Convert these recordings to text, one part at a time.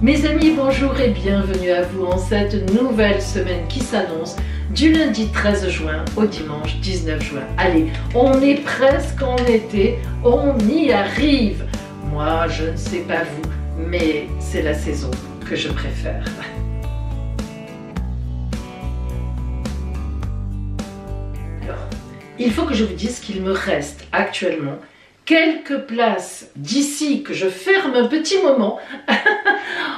Mes amis, bonjour et bienvenue à vous en cette nouvelle semaine qui s'annonce du lundi 13 juin au dimanche 19 juin. Allez, on est presque en été, on y arrive. Moi, je ne sais pas vous, mais c'est la saison que je préfère. Alors, il faut que je vous dise qu'il me reste actuellement quelques places d'ici que je ferme un petit moment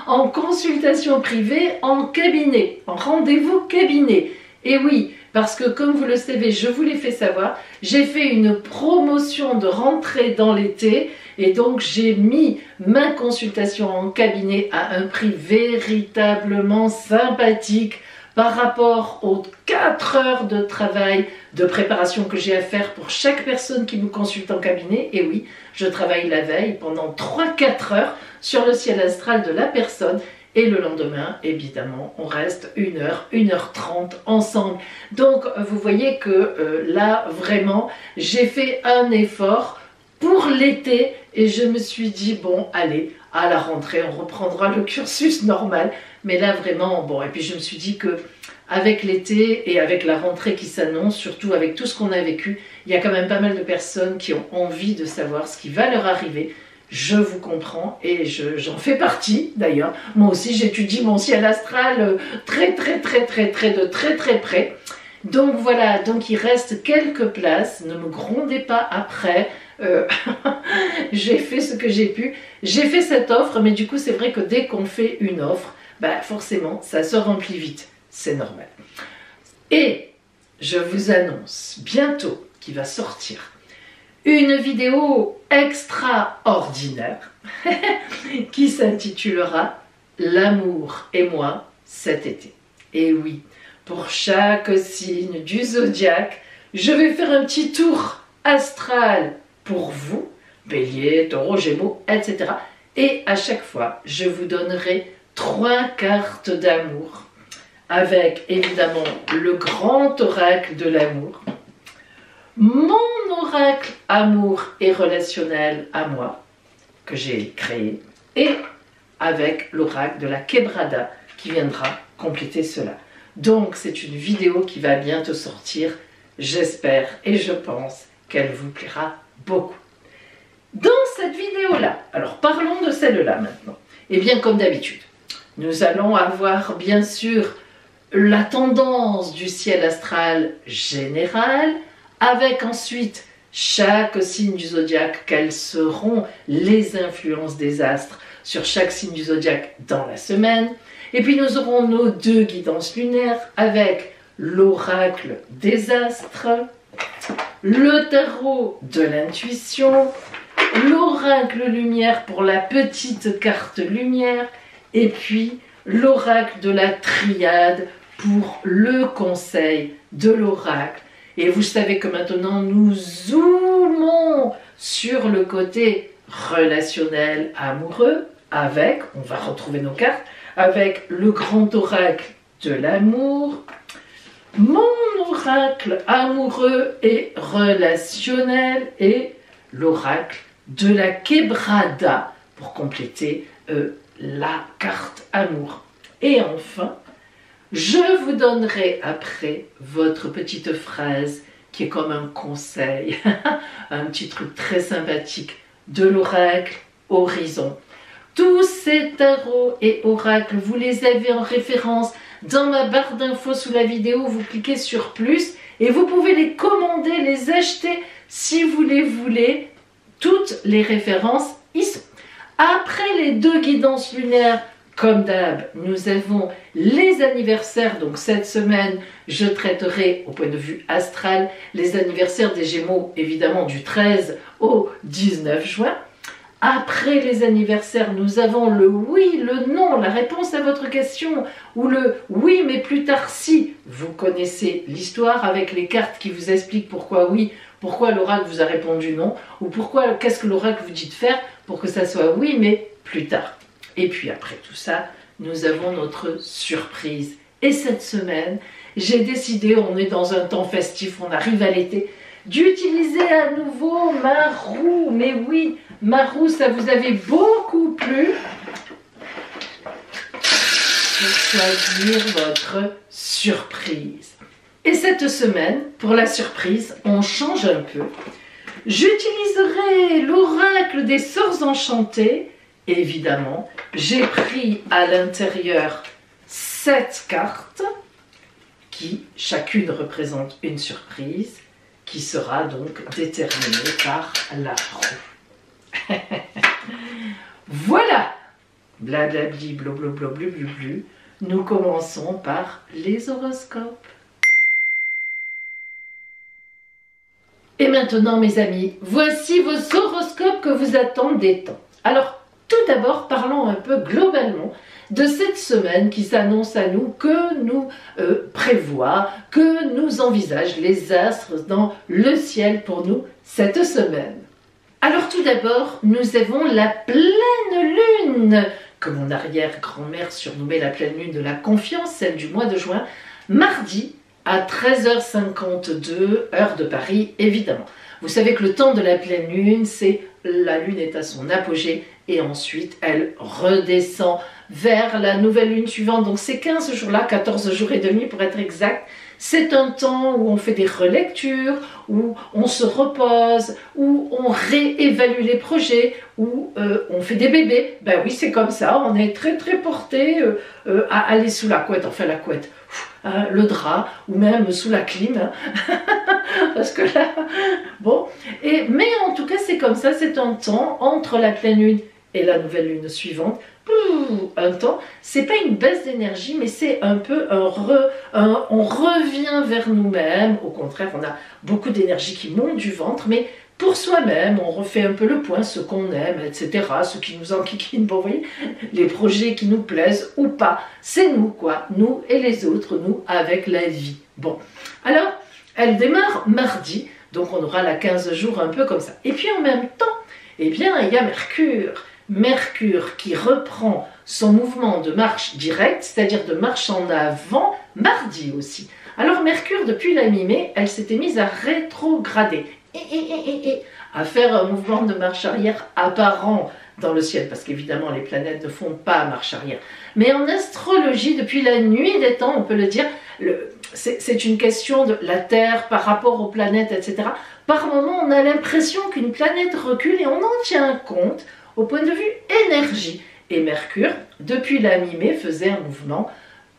en consultation privée, en cabinet, en rendez-vous cabinet. Et oui, parce que comme vous le savez, je vous l'ai fait savoir, j'ai fait une promotion de rentrée dans l'été et donc j'ai mis ma consultation en cabinet à un prix véritablement sympathique par rapport aux 4 heures de travail de préparation que j'ai à faire pour chaque personne qui me consulte en cabinet. Et oui, je travaille la veille pendant 3-4 heures sur le ciel astral de la personne. Et le lendemain, évidemment, on reste 1 heure, 1h30 ensemble. Donc, vous voyez que là, vraiment, j'ai fait un effort pour l'été et je me suis dit, bon, allez, à la rentrée, on reprendra le cursus normal. Mais là, vraiment, bon, et puis je me suis dit que avec l'été et avec la rentrée qui s'annonce, surtout avec tout ce qu'on a vécu, il y a quand même pas mal de personnes qui ont envie de savoir ce qui va leur arriver. Je vous comprends et j'en fais partie d'ailleurs. Moi aussi, j'étudie mon ciel astral de très près. Donc voilà, donc il reste quelques places. Ne me grondez pas après. J'ai fait ce que j'ai pu. J'ai fait cette offre, mais du coup, c'est vrai que dès qu'on fait une offre, bah forcément, ça se remplit vite. C'est normal. Et je vous annonce bientôt qu'il va sortir une vidéo extraordinaire qui s'intitulera « L'amour et moi cet été ». Et oui, pour chaque signe du zodiaque, je vais faire un petit tour astral pour vous, Bélier, Taureau, Gémeaux, etc. Et à chaque fois, je vous donnerai 3 cartes d'amour avec évidemment le grand oracle de l'amour, mon oracle amour et relationnel à moi, que j'ai créé, et avec l'oracle de la Quebrada qui viendra compléter cela. Donc c'est une vidéo qui va bientôt sortir, j'espère et je pense qu'elle vous plaira beaucoup. Dans cette vidéo-là, alors parlons de celle-là maintenant, et bien comme d'habitude, nous allons avoir bien sûr la tendance du ciel astral général, avec ensuite chaque signe du zodiaque, quelles seront les influences des astres sur chaque signe du zodiaque dans la semaine. Et puis nous aurons nos 2 guidances lunaires avec l'oracle des astres, le tarot de l'intuition, l'oracle lumière pour la petite carte lumière, et puis l'oracle de la triade pour le conseil de l'oracle. Et vous savez que maintenant nous zoomons sur le côté relationnel amoureux avec, on va retrouver nos cartes, avec le grand oracle de l'amour, mon oracle amoureux et relationnel et l'oracle de la Quebrada pour compléter la carte amour. Et enfin, je vous donnerai après votre petite phrase qui est comme un conseil, un petit truc très sympathique de l'oracle Horizon. Tous ces tarots et oracles, vous les avez en référence dans ma barre d'infos sous la vidéo. Vous cliquez sur plus et vous pouvez les commander, les acheter si vous les voulez. Toutes les références y sont. Après les 2 guidances lunaires, comme d'hab, nous avons les anniversaires. Donc cette semaine, je traiterai au point de vue astral les anniversaires des Gémeaux, évidemment du 13 au 19 juin. Après les anniversaires, nous avons le oui, le non, la réponse à votre question, ou le oui, mais plus tard si. Vous connaissez l'histoire avec les cartes qui vous expliquent pourquoi oui, pourquoi l'oracle vous a répondu non, ou pourquoi, qu'est-ce que l'oracle vous dit de faire pour que ça soit oui, mais plus tard. Et puis après tout ça, nous avons notre surprise. Et cette semaine, j'ai décidé, on est dans un temps festif, on arrive à l'été, d'utiliser à nouveau ma roue. Mais oui, ma roue, ça vous avait beaucoup plu. choisir votre surprise. Et cette semaine, pour la surprise, on change un peu. J'utiliserai l'oracle des sorts enchantés. Évidemment, j'ai pris à l'intérieur 7 cartes qui chacune représente une surprise qui sera donc déterminée par la roue. Voilà, blablabli, blablabli, nous commençons par les horoscopes. Et maintenant, mes amis, voici vos horoscopes que vous attendez tant. Alors, tout d'abord, parlons un peu globalement de cette semaine qui s'annonce à nous, que nous prévoit, que nous envisagent les astres dans le ciel pour nous cette semaine. Alors tout d'abord, nous avons la pleine lune, que mon arrière-grand-mère surnommait la pleine lune de la confiance, celle du mois de juin, mardi à 13h52, heure de Paris, évidemment. Vous savez que le temps de la pleine lune, c'est la lune est à son apogée et ensuite elle redescend vers la nouvelle lune suivante. Donc ces 15 jours-là, 14 jours et demi pour être exact, c'est un temps où on fait des relectures, où on se repose, où on réévalue les projets, où on fait des bébés. Ben oui, c'est comme ça, on est très très porté à aller sous la couette, enfin la couette, le drap, ou même sous la clim, hein. Parce que là, bon, mais en tout cas c'est comme ça, c'est un temps entre la pleine lune et la nouvelle lune suivante, un temps, c'est pas une baisse d'énergie, mais c'est un peu on revient vers nous-mêmes. Au contraire, on a beaucoup d'énergie qui monte du ventre, mais pour soi-même, on refait un peu le point, ce qu'on aime, etc., ce qui nous enquiquine, bon, vous voyez, les projets qui nous plaisent ou pas, c'est nous, quoi, nous et les autres, nous avec la vie. Bon, alors, elle démarre mardi, donc on aura la 15 jours un peu comme ça. Et puis en même temps, eh bien, il y a Mercure qui reprend son mouvement de marche directe, c'est-à-dire de marche en avant, mardi aussi. Alors Mercure, depuis la mi-mai, elle s'était mise à rétrograder, à faire un mouvement de marche arrière apparent dans le ciel, parce qu'évidemment les planètes ne font pas marche arrière. Mais en astrologie, depuis la nuit des temps, on peut le dire, c'est une question de la Terre par rapport aux planètes, etc. Par moment, on a l'impression qu'une planète recule et on en tient compte au point de vue énergie. Et Mercure, depuis la mi-mai, faisait un mouvement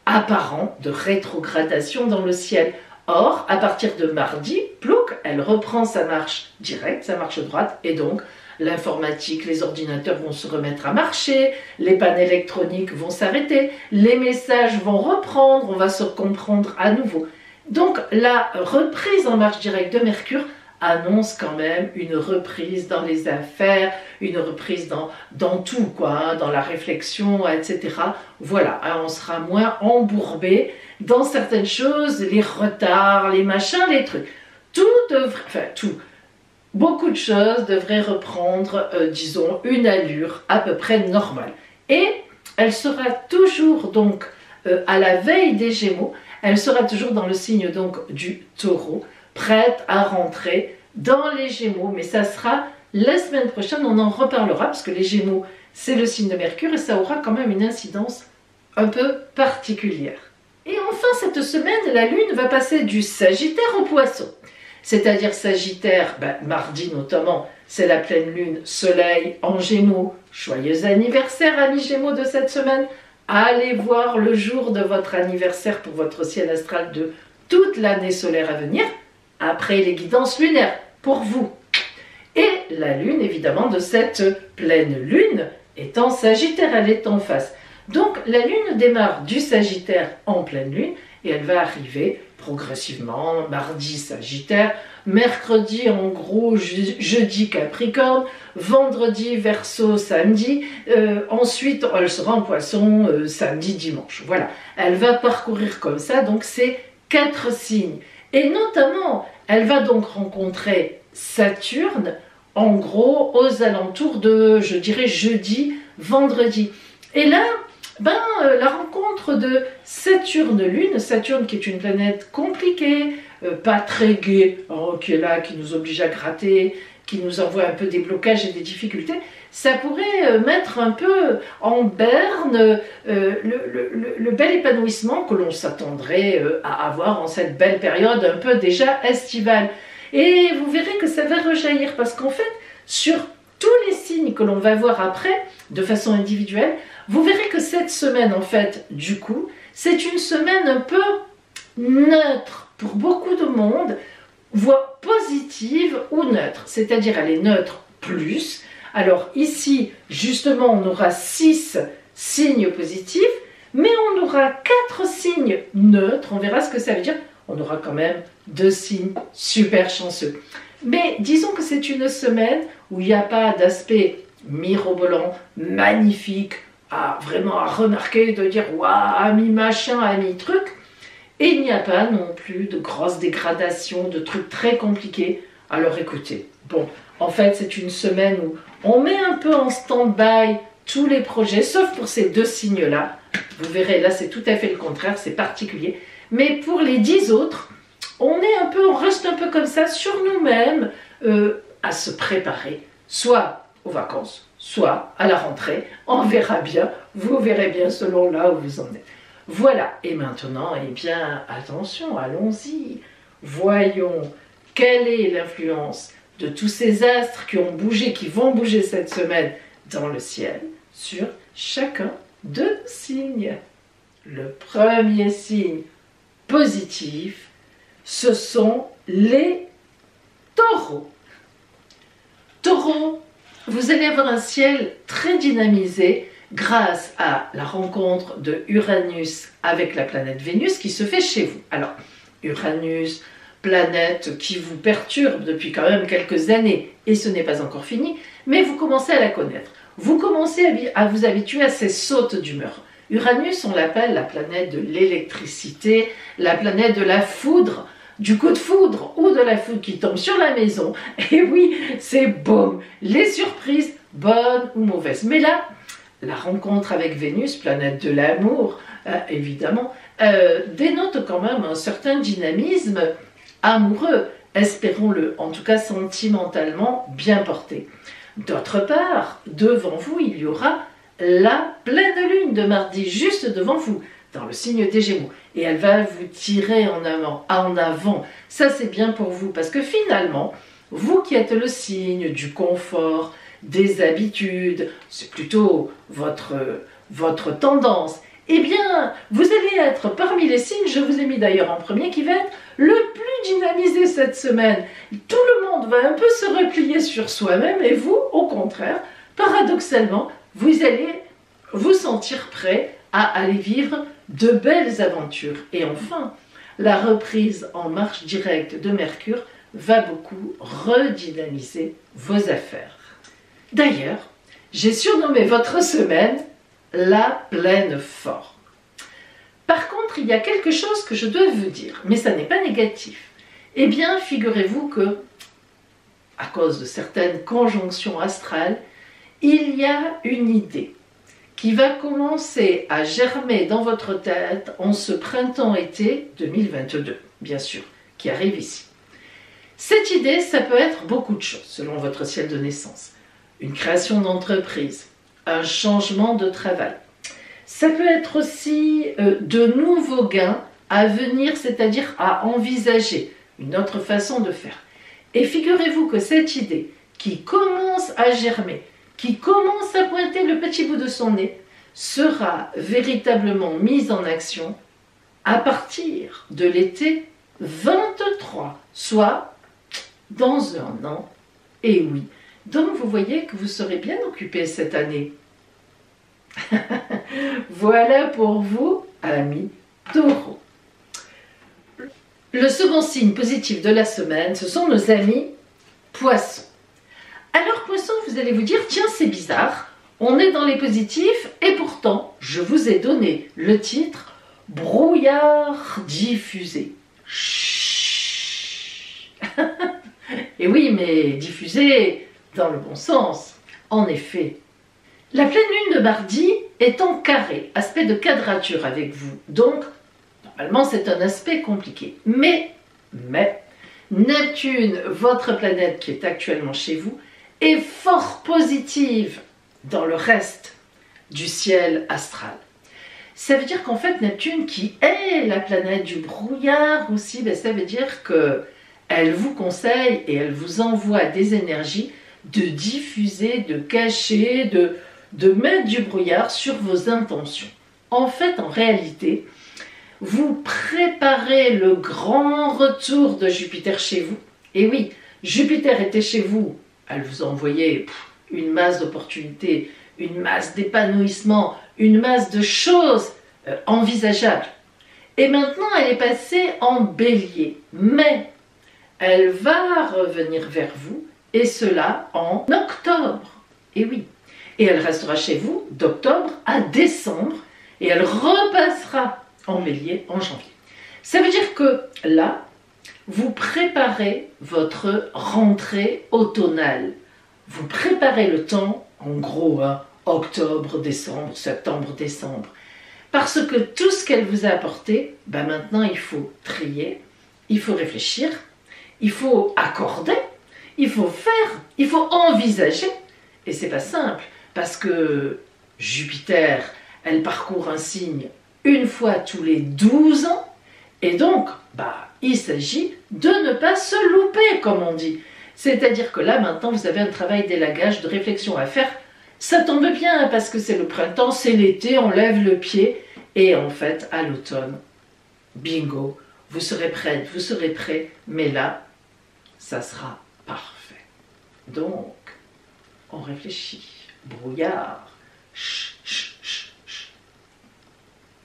apparent de rétrogradation dans le ciel. Or, à partir de mardi, plouc, elle reprend sa marche directe, sa marche droite, et donc l'informatique, les ordinateurs vont se remettre à marcher, les pannes électroniques vont s'arrêter, les messages vont reprendre, on va se comprendre à nouveau. Donc la reprise en marche directe de Mercure annonce quand même une reprise dans les affaires, une reprise dans tout, quoi, hein, dans la réflexion, etc. Voilà, hein, on sera moins embourbé dans certaines choses, les retards, les machins, les trucs. Tout devrait, enfin tout, beaucoup de choses devraient reprendre, disons, une allure à peu près normale. Et elle sera toujours donc à la veille des Gémeaux, elle sera toujours dans le signe donc du Taureau, prête à rentrer dans les Gémeaux, mais ça sera la semaine prochaine, on en reparlera, parce que les Gémeaux, c'est le signe de Mercure, et ça aura quand même une incidence un peu particulière. Et enfin, cette semaine, la Lune va passer du Sagittaire au Poisson. C'est-à-dire Sagittaire, mardi notamment, c'est la pleine Lune, Soleil en Gémeaux. Joyeux anniversaire, amis Gémeaux de cette semaine. Allez voir le jour de votre anniversaire pour votre ciel astral de toute l'année solaire à venir, après les guidances lunaires, pour vous. Et la Lune, évidemment, de cette pleine Lune est en Sagittaire, elle est en face. Donc la Lune démarre du Sagittaire en pleine Lune et elle va arriver progressivement, mardi Sagittaire, mercredi en gros, jeudi Capricorne, vendredi Verseau, samedi, ensuite elle sera en Poisson samedi, dimanche. Voilà, elle va parcourir comme ça, donc c'est 4 signes. Et notamment, elle va donc rencontrer Saturne, en gros, aux alentours de, je dirais, jeudi, vendredi. Et là, la rencontre de Saturne-Lune, Saturne qui est une planète compliquée, pas très gaie, qui est là, qui nous oblige à gratter, qui nous envoie un peu des blocages et des difficultés, ça pourrait mettre un peu en berne le bel épanouissement que l'on s'attendrait à avoir en cette belle période un peu déjà estivale. Et vous verrez que ça va rejaillir parce qu'en fait, sur tous les signes que l'on va voir après, de façon individuelle, vous verrez que cette semaine, en fait, du coup, c'est une semaine un peu neutre pour beaucoup de monde, voire positive ou neutre, c'est-à-dire elle est neutre plus. Alors ici, justement, on aura 6 signes positifs, mais on aura 4 signes neutres, on verra ce que ça veut dire. On aura quand même 2 signes super chanceux. Mais disons que c'est une semaine où il n'y a pas d'aspect mirobolant, magnifique, vraiment à remarquer, de dire « Waouh, ami machin, ami truc ». Et il n'y a pas non plus de grosses dégradations, de trucs très compliqués. Alors écoutez, bon, en fait c'est une semaine où on met un peu en stand-by tous les projets, sauf pour ces 2 signes-là. Vous verrez, là c'est tout à fait le contraire, c'est particulier. Mais pour les 10 autres, on reste un peu comme ça sur nous-mêmes, à se préparer, soit aux vacances, soit à la rentrée. On verra bien, vous verrez bien selon là où vous en êtes. Voilà, et maintenant, eh bien, attention, allons-y. Voyons quelle est l'influence de tous ces astres qui ont bougé, qui vont bouger cette semaine dans le ciel, sur chacun de nos signes. Le premier signe positif, ce sont les taureaux. Taureaux, vous allez avoir un ciel très dynamisé, grâce à la rencontre de Uranus avec la planète Vénus qui se fait chez vous. Alors, Uranus, planète qui vous perturbe depuis quand même quelques années, et ce n'est pas encore fini, mais vous commencez à la connaître. Vous commencez à vous habituer à ces sautes d'humeur. Uranus, on l'appelle la planète de l'électricité, la planète de la foudre, du coup de foudre ou de la foudre qui tombe sur la maison. Et oui, c'est boum, les surprises, bonnes ou mauvaises. Mais là, la rencontre avec Vénus, planète de l'amour, évidemment, dénote quand même un certain dynamisme amoureux, espérons-le, en tout cas sentimentalement bien porté. D'autre part, devant vous, il y aura la pleine lune de mardi, juste devant vous, dans le signe des Gémeaux. Et elle va vous tirer en avant. Ça, c'est bien pour vous, parce que finalement, vous qui êtes le signe du confort, des habitudes, c'est plutôt votre tendance, eh bien, vous allez être parmi les signes, je vous ai mis d'ailleurs en premier, qui va être le plus dynamisé cette semaine. Tout le monde va un peu se replier sur soi-même et vous, au contraire, paradoxalement, vous allez vous sentir prêt à aller vivre de belles aventures. Et enfin, la reprise en marche directe de Mercure va beaucoup redynamiser vos affaires. D'ailleurs, j'ai surnommé votre semaine la pleine forme. Par contre, il y a quelque chose que je dois vous dire, mais ça n'est pas négatif. Eh bien, figurez-vous que, à cause de certaines conjonctions astrales, il y a une idée qui va commencer à germer dans votre tête en ce printemps-été 2022, bien sûr, qui arrive ici. Cette idée, ça peut être beaucoup de choses, selon votre ciel de naissance. Une création d'entreprise, un changement de travail. Ça peut être aussi de nouveaux gains à venir, c'est-à-dire à envisager une autre façon de faire. Et figurez-vous que cette idée qui commence à germer, qui commence à pointer le petit bout de son nez, sera véritablement mise en action à partir de l'été 23, soit dans un an. Et oui, donc vous voyez que vous serez bien occupé cette année. Voilà pour vous, amis Taureaux. Le second signe positif de la semaine, ce sont nos amis Poissons. Alors Poissons, vous allez vous dire, tiens, c'est bizarre, on est dans les positifs et pourtant, je vous ai donné le titre « Brouillard diffusé ». Et oui, mais diffusé dans le bon sens, en effet. La pleine lune de mardi est en carré, aspect de quadrature avec vous. Donc, normalement, c'est un aspect compliqué. Mais, Neptune, votre planète qui est actuellement chez vous, et fort positive dans le reste du ciel astral. Ça veut dire qu'en fait, Neptune, qui est la planète du brouillard aussi, ben, ça veut dire qu'elle vous conseille et elle vous envoie des énergies de diffuser, de cacher, de mettre du brouillard sur vos intentions. En fait, en réalité, vous préparez le grand retour de Jupiter chez vous. Et oui, Jupiter était chez vous, elle vous a envoyé une masse d'opportunités, une masse d'épanouissement, une masse de choses envisageables. Et maintenant, elle est passée en bélier. Mais elle va revenir vers vous, et cela en octobre. Et oui. Et elle restera chez vous d'octobre à décembre, et elle repassera en bélier en janvier. Ça veut dire que là, vous préparez votre rentrée automnale. Vous préparez le temps, en gros, hein, octobre, décembre, septembre, décembre. Parce que tout ce qu'elle vous a apporté, ben maintenant il faut trier, il faut réfléchir, il faut accorder, il faut faire, il faut envisager. Et c'est pas simple, parce que Jupiter, elle parcourt un signe une fois tous les 12 ans, et donc, il s'agit de ne pas se louper, comme on dit. C'est-à-dire que là, maintenant, vous avez un travail d'élagage, de réflexion à faire. Ça tombe bien, parce que c'est le printemps, c'est l'été, on lève le pied, et en fait, à l'automne, bingo, vous serez prête, vous serez prêt, mais là, ça sera parfait. Donc, on réfléchit, brouillard, chut, chut, chut, chut.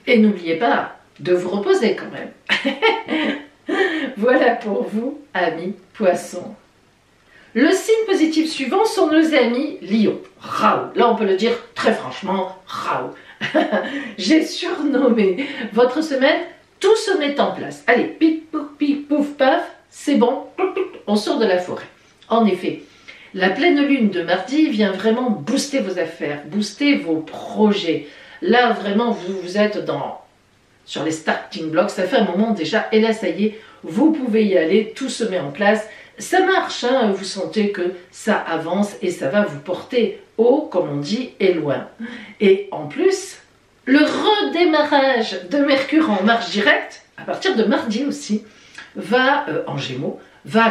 Et n'oubliez pas de vous reposer quand même. Voilà pour vous, amis poissons. Le signe positif suivant sont nos amis Lion. Raoult. Là, on peut le dire très franchement, Raoult. J'ai surnommé votre semaine, tout se met en place. Allez, pic, pouf, pic, pouf, paf, c'est bon, on sort de la forêt. En effet, la pleine lune de mardi vient vraiment booster vos affaires, booster vos projets. Là, vraiment, vous êtes sur les starting blocks, ça fait un moment déjà, et là, ça y est, vous pouvez y aller, tout se met en place. Ça marche, hein, vous sentez que ça avance et ça va vous porter haut, comme on dit, et loin. Et en plus, le redémarrage de Mercure en marche directe, à partir de mardi aussi, va en Gémeaux,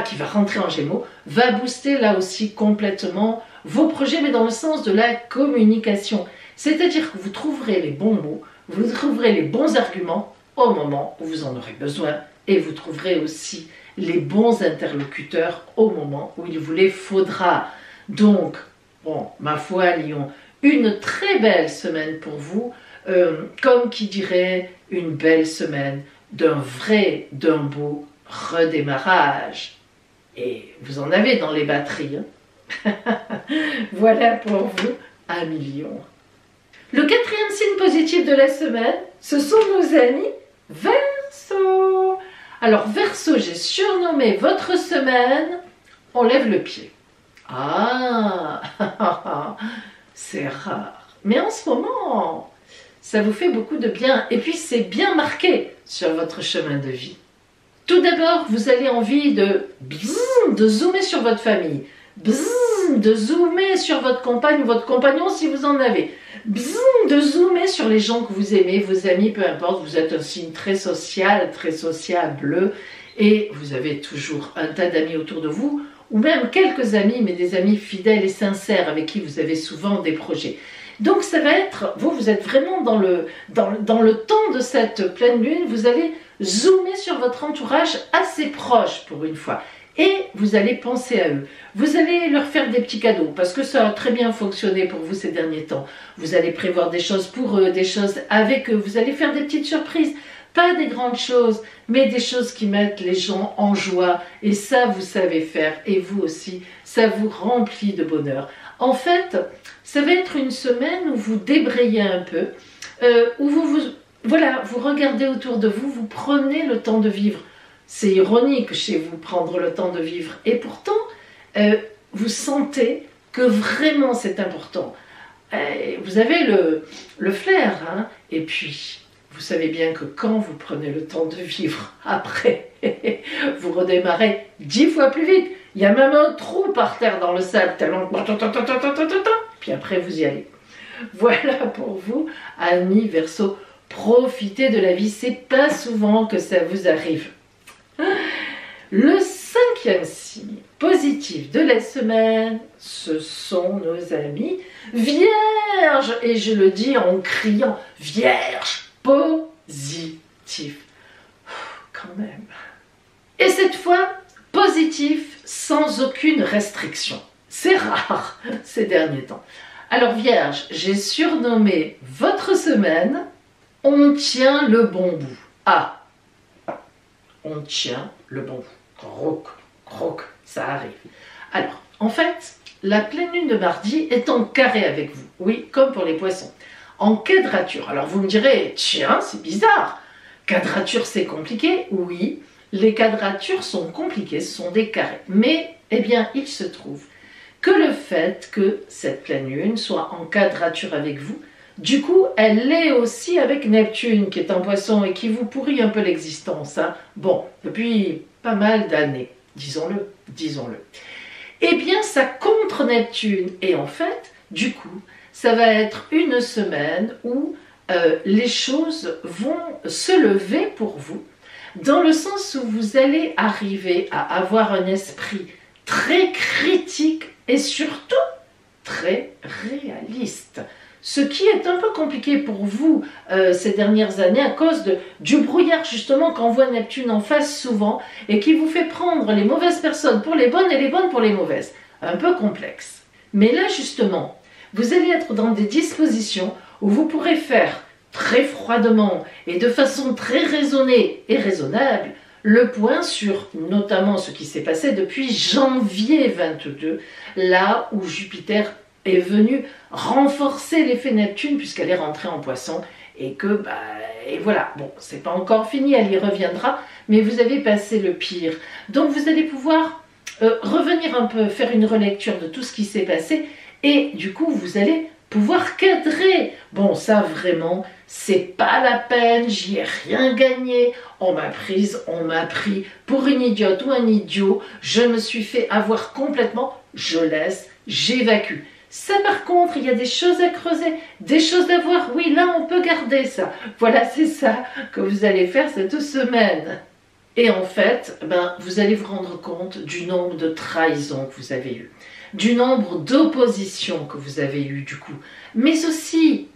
qui va rentrer en Gémeaux, va booster là aussi complètement vos projets, mais dans le sens de la communication. C'est-à-dire que vous trouverez les bons mots, vous trouverez les bons arguments au moment où vous en aurez besoin, et vous trouverez aussi les bons interlocuteurs au moment où il vous les faudra. Donc, bon, ma foi, Lion, une très belle semaine pour vous, comme qui dirait une belle semaine d'un beau redémarrage. Et vous en avez dans les batteries. Hein. Voilà pour vous, amis Lion. Le quatrième signe positif de la semaine, ce sont nos amis Verseau. Alors Verseau, j'ai surnommé votre semaine, on lève le pied. Ah, c'est rare. Mais en ce moment, ça vous fait beaucoup de bien. Et puis c'est bien marqué sur votre chemin de vie. Tout d'abord, vous avez envie de zoomer sur votre famille, de zoomer sur votre compagne ou votre compagnon si vous en avez, de zoomer sur les gens que vous aimez, vos amis, peu importe, vous êtes un signe très social, très sociable, et vous avez toujours un tas d'amis autour de vous, ou même quelques amis, mais des amis fidèles et sincères avec qui vous avez souvent des projets. Donc ça va être, vous êtes vraiment dans le temps de cette pleine lune, vous allez zoomer sur votre entourage assez proche pour une fois. Et vous allez penser à eux. Vous allez leur faire des petits cadeaux, parce que ça a très bien fonctionné pour vous ces derniers temps. Vous allez prévoir des choses pour eux, des choses avec eux. Vous allez faire des petites surprises. Pas des grandes choses, mais des choses qui mettent les gens en joie. Et ça, vous savez faire. Et vous aussi, ça vous remplit de bonheur. En fait, ça va être une semaine où vous débrayez un peu, où vous regardez autour de vous, vous prenez le temps de vivre. C'est ironique chez vous, prendre le temps de vivre. Et pourtant, vous sentez que vraiment c'est important. Vous avez le flair, hein. Et puis, vous savez bien que quand vous prenez le temps de vivre, après, vous redémarrez 10 fois plus vite. Il y a même un trou par terre dans le sable, tellement... Puis après, vous y allez. Voilà pour vous, amis Verseau. Profitez de la vie, c'est pas souvent que ça vous arrive. Le cinquième signe positif de la semaine, ce sont nos amis Vierges. Et je le dis en criant, Vierge, positif. Quand même. Et cette fois, positif sans aucune restriction. C'est rare ces derniers temps. Alors Vierge, j'ai surnommé votre semaine « On tient le bon bout ». Ah, on tient le bon bout. Croc, croc, ça arrive. Alors, en fait, la pleine lune de mardi est en carré avec vous. Oui, comme pour les poissons. En quadrature. Alors vous me direz, tiens, c'est bizarre. Quadrature, c'est compliqué. Oui, les quadratures sont compliquées, ce sont des carrés. Mais, eh bien, il se trouve que le fait que cette pleine lune soit en quadrature avec vous, du coup, elle l'est aussi avec Neptune, qui est un poisson et qui vous pourrit un peu l'existence. Hein. Bon, depuis pas mal d'années, disons-le, disons-le. Eh bien, ça contre Neptune. Et en fait, du coup, ça va être une semaine où les choses vont se lever pour vous, dans le sens où vous allez arriver à avoir un esprit très critique et surtout très réaliste. Ce qui est un peu compliqué pour vous ces dernières années à cause du brouillard justement qu'envoie Neptune en face souvent et qui vous fait prendre les mauvaises personnes pour les bonnes et les bonnes pour les mauvaises. Un peu complexe. Mais là justement, vous allez être dans des dispositions où vous pourrez faire très froidement et de façon très raisonnée et raisonnable le point sur notamment ce qui s'est passé depuis janvier 22, là où Jupiter est venue renforcer l'effet Neptune puisqu'elle est rentrée en Poisson et que, et voilà, bon, c'est pas encore fini, elle y reviendra, mais vous avez passé le pire. Donc vous allez pouvoir revenir un peu, faire une relecture de tout ce qui s'est passé et du coup vous allez pouvoir cadrer. Bon, ça vraiment, c'est pas la peine, j'y ai rien gagné, on m'a prise, on m'a pris pour une idiote ou un idiot, je me suis fait avoir complètement, je laisse, j'évacue. Ça par contre, il y a des choses à creuser, des choses à voir, oui là on peut garder ça. Voilà, c'est ça que vous allez faire cette semaine. Et en fait, vous allez vous rendre compte du nombre de trahisons que vous avez eues, du nombre d'oppositions que vous avez eues du coup, mais aussi,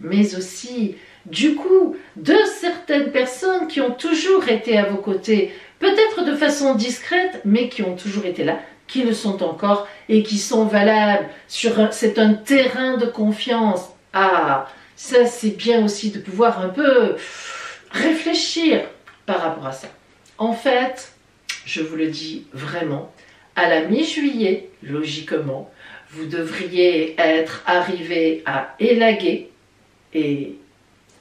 du coup, de certaines personnes qui ont toujours été à vos côtés, peut-être de façon discrète, mais qui ont toujours été là, qui le sont encore et qui sont valables. C'est un terrain de confiance. Ah, ça c'est bien aussi de pouvoir un peu réfléchir par rapport à ça. En fait, je vous le dis vraiment, à la mi-juillet, logiquement, vous devriez être arrivé à élaguer et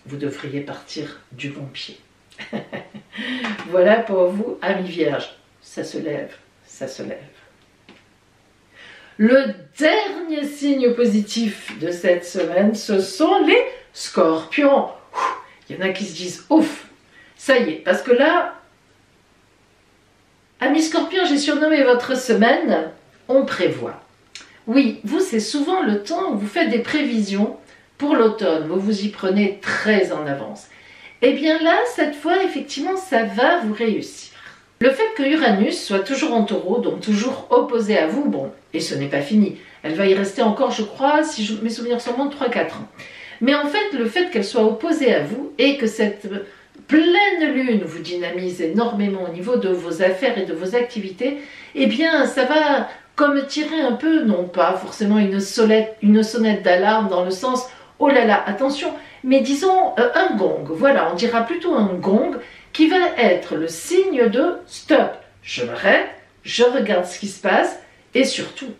vous devriez partir du bon pied. Voilà pour vous, amis vierges. Ça se lève, ça se lève. Le dernier signe positif de cette semaine, ce sont les scorpions. Il y en a qui se disent, ouf, ça y est, parce que là, amis scorpions, j'ai surnommé votre semaine, on prévoit. Oui, vous, c'est souvent le temps où vous faites des prévisions pour l'automne, vous vous y prenez très en avance. Et bien là, cette fois, effectivement, ça va vous réussir. Le fait que Uranus soit toujours en taureau, donc toujours opposé à vous, bon, et ce n'est pas fini. Elle va y rester encore, je crois, si mes souvenirs sont bons, 3-4 ans. Mais en fait, le fait qu'elle soit opposée à vous et que cette pleine lune vous dynamise énormément au niveau de vos affaires et de vos activités, eh bien, ça va comme tirer un peu, non pas forcément une sonnette d'alarme dans le sens « oh là là, attention », mais disons un gong. Voilà, on dira plutôt un gong qui va être le signe de « stop ». Je m'arrête, je regarde ce qui se passe et surtout,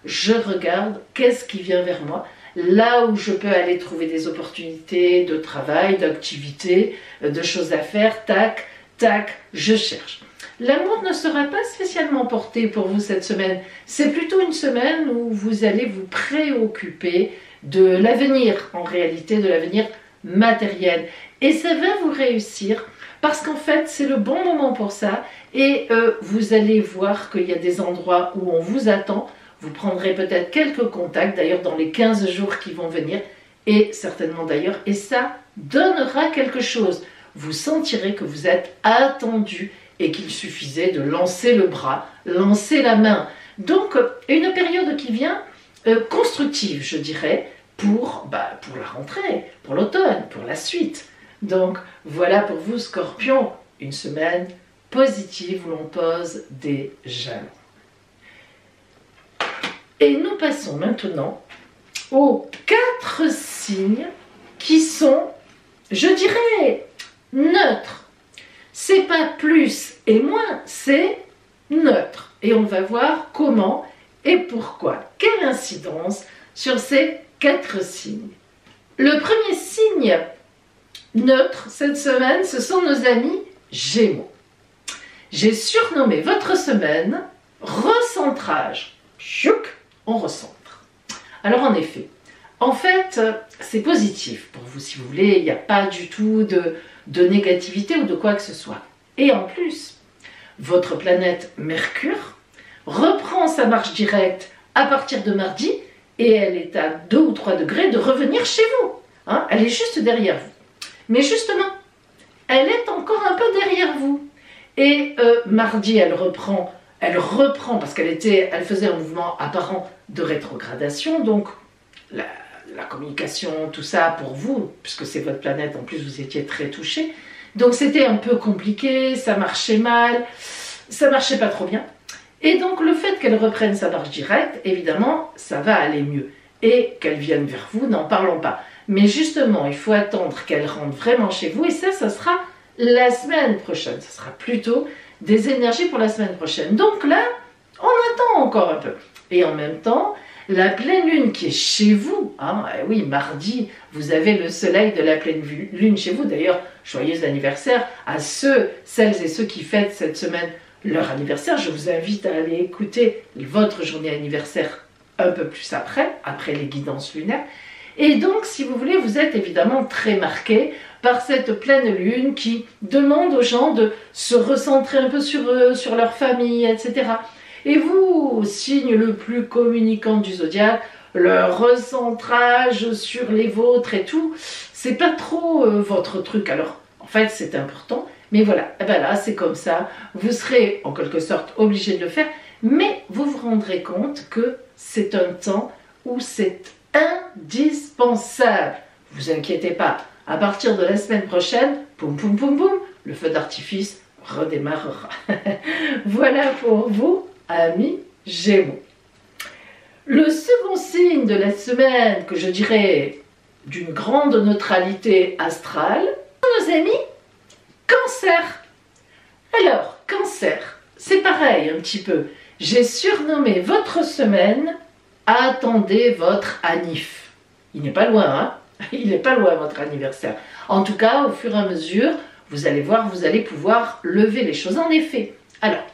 je regarde qu'est-ce qui vient vers moi, là où je peux aller trouver des opportunités de travail, d'activité, de choses à faire, tac, tac, je cherche. L'amour ne sera pas spécialement porté pour vous cette semaine, c'est plutôt une semaine où vous allez vous préoccuper de l'avenir, en réalité de l'avenir matériel. Et ça va vous réussir parce qu'en fait c'est le bon moment pour ça et vous allez voir qu'il y a des endroits où on vous attend. Vous prendrez peut-être quelques contacts d'ailleurs dans les 15 jours qui vont venir et certainement d'ailleurs, et ça donnera quelque chose. Vous sentirez que vous êtes attendu et qu'il suffisait de lancer le bras, lancer la main. Donc une période qui vient constructive, je dirais, pour la rentrée, pour l'automne, pour la suite. Donc voilà pour vous Scorpion, une semaine positive où l'on pose des jalons. Et nous passons maintenant aux 4 signes qui sont, je dirais, neutres. C'est pas plus et moins, c'est neutre. Et on va voir comment et pourquoi. Quelle incidence sur ces 4 signes. Le premier signe neutre cette semaine, ce sont nos amis Gémeaux. J'ai surnommé votre semaine recentrage. Chouc, on recentre. Alors en effet, en fait, c'est positif pour vous si vous voulez, il n'y a pas du tout de négativité ou de quoi que ce soit. Et en plus, votre planète Mercure reprend sa marche directe à partir de mardi et elle est à 2 ou 3 degrés de revenir chez vous. Hein, elle est juste derrière vous. Mais justement, elle est encore un peu derrière vous. Et mardi, elle reprend parce elle faisait un mouvement apparent de rétrogradation, donc la communication, tout ça pour vous, puisque c'est votre planète, en plus vous étiez très touché, donc c'était un peu compliqué, ça marchait mal, ça marchait pas trop bien, et donc le fait qu'elle reprenne sa marche directe, évidemment, ça va aller mieux, et qu'elle vienne vers vous, n'en parlons pas, mais justement, il faut attendre qu'elle rentre vraiment chez vous, et ça sera la semaine prochaine, ça sera plutôt des énergies pour la semaine prochaine. Donc là, on attend encore un peu. Et en même temps, la pleine lune qui est chez vous, hein, oui, mardi, vous avez le soleil de la pleine lune chez vous. D'ailleurs, joyeux anniversaire à celles et ceux qui fêtent cette semaine leur anniversaire. Je vous invite à aller écouter votre journée anniversaire un peu plus après les guidances lunaires. Et donc, si vous voulez, vous êtes évidemment très marqué par cette pleine lune qui demande aux gens de se recentrer un peu sur leur famille, etc. Et vous, signe le plus communicant du zodiaque, le recentrage sur les vôtres et tout, c'est pas trop votre truc. Alors, en fait, c'est important, mais voilà, et ben là, c'est comme ça, vous serez en quelque sorte obligé de le faire, mais vous vous rendrez compte que c'est un temps où c'est indispensable. Vous inquiétez pas, à partir de la semaine prochaine, poum poum poum poum, le feu d'artifice redémarrera. Voilà pour vous, amis Gémeaux. Le second signe de la semaine, que je dirais d'une grande neutralité astrale, sont nos amis Cancer. Alors, Cancer, c'est pareil un petit peu. J'ai surnommé votre semaine « Attendez votre anniv ». Il n'est pas loin, hein? Il n'est pas loin votre anniversaire. En tout cas, au fur et à mesure, vous allez voir, vous allez pouvoir lever les choses. En effet, alors,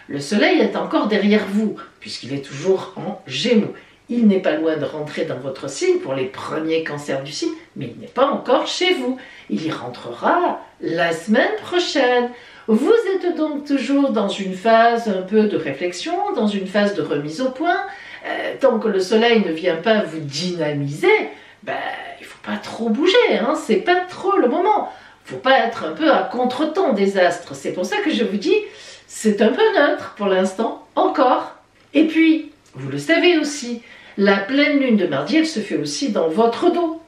le soleil est encore derrière vous, puisqu'il est toujours en Gémeaux. Il n'est pas loin de rentrer dans votre signe pour les premiers cancers du signe, mais il n'est pas encore chez vous. Il y rentrera la semaine prochaine. Vous êtes donc toujours dans une phase un peu de réflexion, dans une phase de remise au point. Tant que le soleil ne vient pas vous dynamiser, il ne faut pas trop bouger, hein, c'est pas trop le moment. Il ne faut pas être un peu à contre-temps des astres. C'est pour ça que je vous dis, c'est un peu neutre pour l'instant, encore. Et puis, vous le savez aussi, la pleine lune de mardi, elle se fait aussi dans votre dos,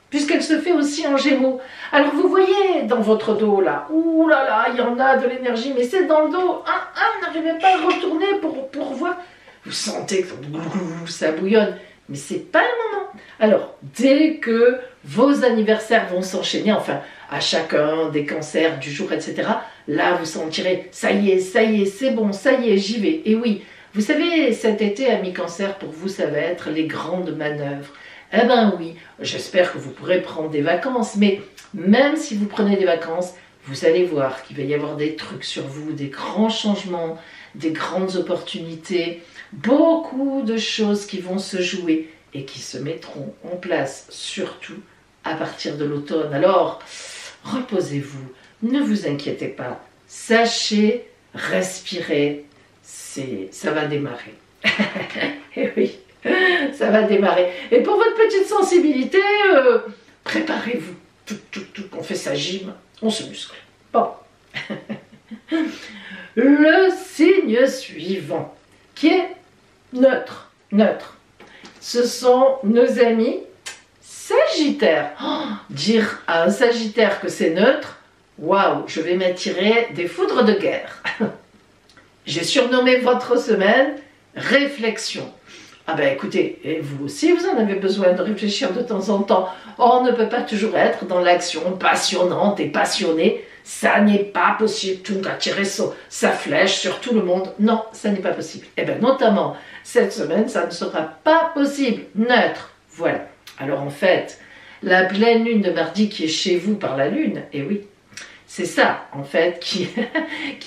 puisqu'elle se fait aussi en Gémeaux. Alors vous voyez dans votre dos là, ouh là là, il y en a de l'énergie, mais c'est dans le dos. Vous n'arrivez pas à retourner pour voir. Vous sentez que ça bouillonne, mais c'est pas le moment. Alors, dès que vos anniversaires vont s'enchaîner, enfin, à chacun des cancers du jour, etc., là, vous sentirez, ça y est, c'est bon, ça y est, j'y vais. Et oui, vous savez, cet été, amis cancer, pour vous, ça va être les grandes manœuvres. Eh ben oui, j'espère que vous pourrez prendre des vacances, mais même si vous prenez des vacances, vous allez voir qu'il va y avoir des trucs sur vous, des grands changements, des grandes opportunités, beaucoup de choses qui vont se jouer et qui se mettront en place, surtout à partir de l'automne. Alors, reposez-vous, ne vous inquiétez pas. Sachez respirer, ça va démarrer. Et oui, ça va démarrer. Et pour votre petite sensibilité, préparez-vous. On fait sa gym, on se muscle. Bon. Le signe suivant, qui est neutre. Neutre. Ce sont nos amis Sagittaires. Oh, dire à un Sagittaire que c'est neutre, waouh, je vais m'attirer des foudres de guerre. J'ai surnommé votre semaine réflexion. Ah ben écoutez, et vous aussi, vous en avez besoin de réfléchir de temps en temps. On ne peut pas toujours être dans l'action passionnante et passionnée. Ça n'est pas possible. Tout a tiré sa flèche sur tout le monde. Non, ça n'est pas possible. Et bien notamment, cette semaine, ça ne sera pas possible. Neutre. Voilà. Alors en fait, la pleine lune de mardi qui est chez vous par la lune, et oui, c'est ça en fait qui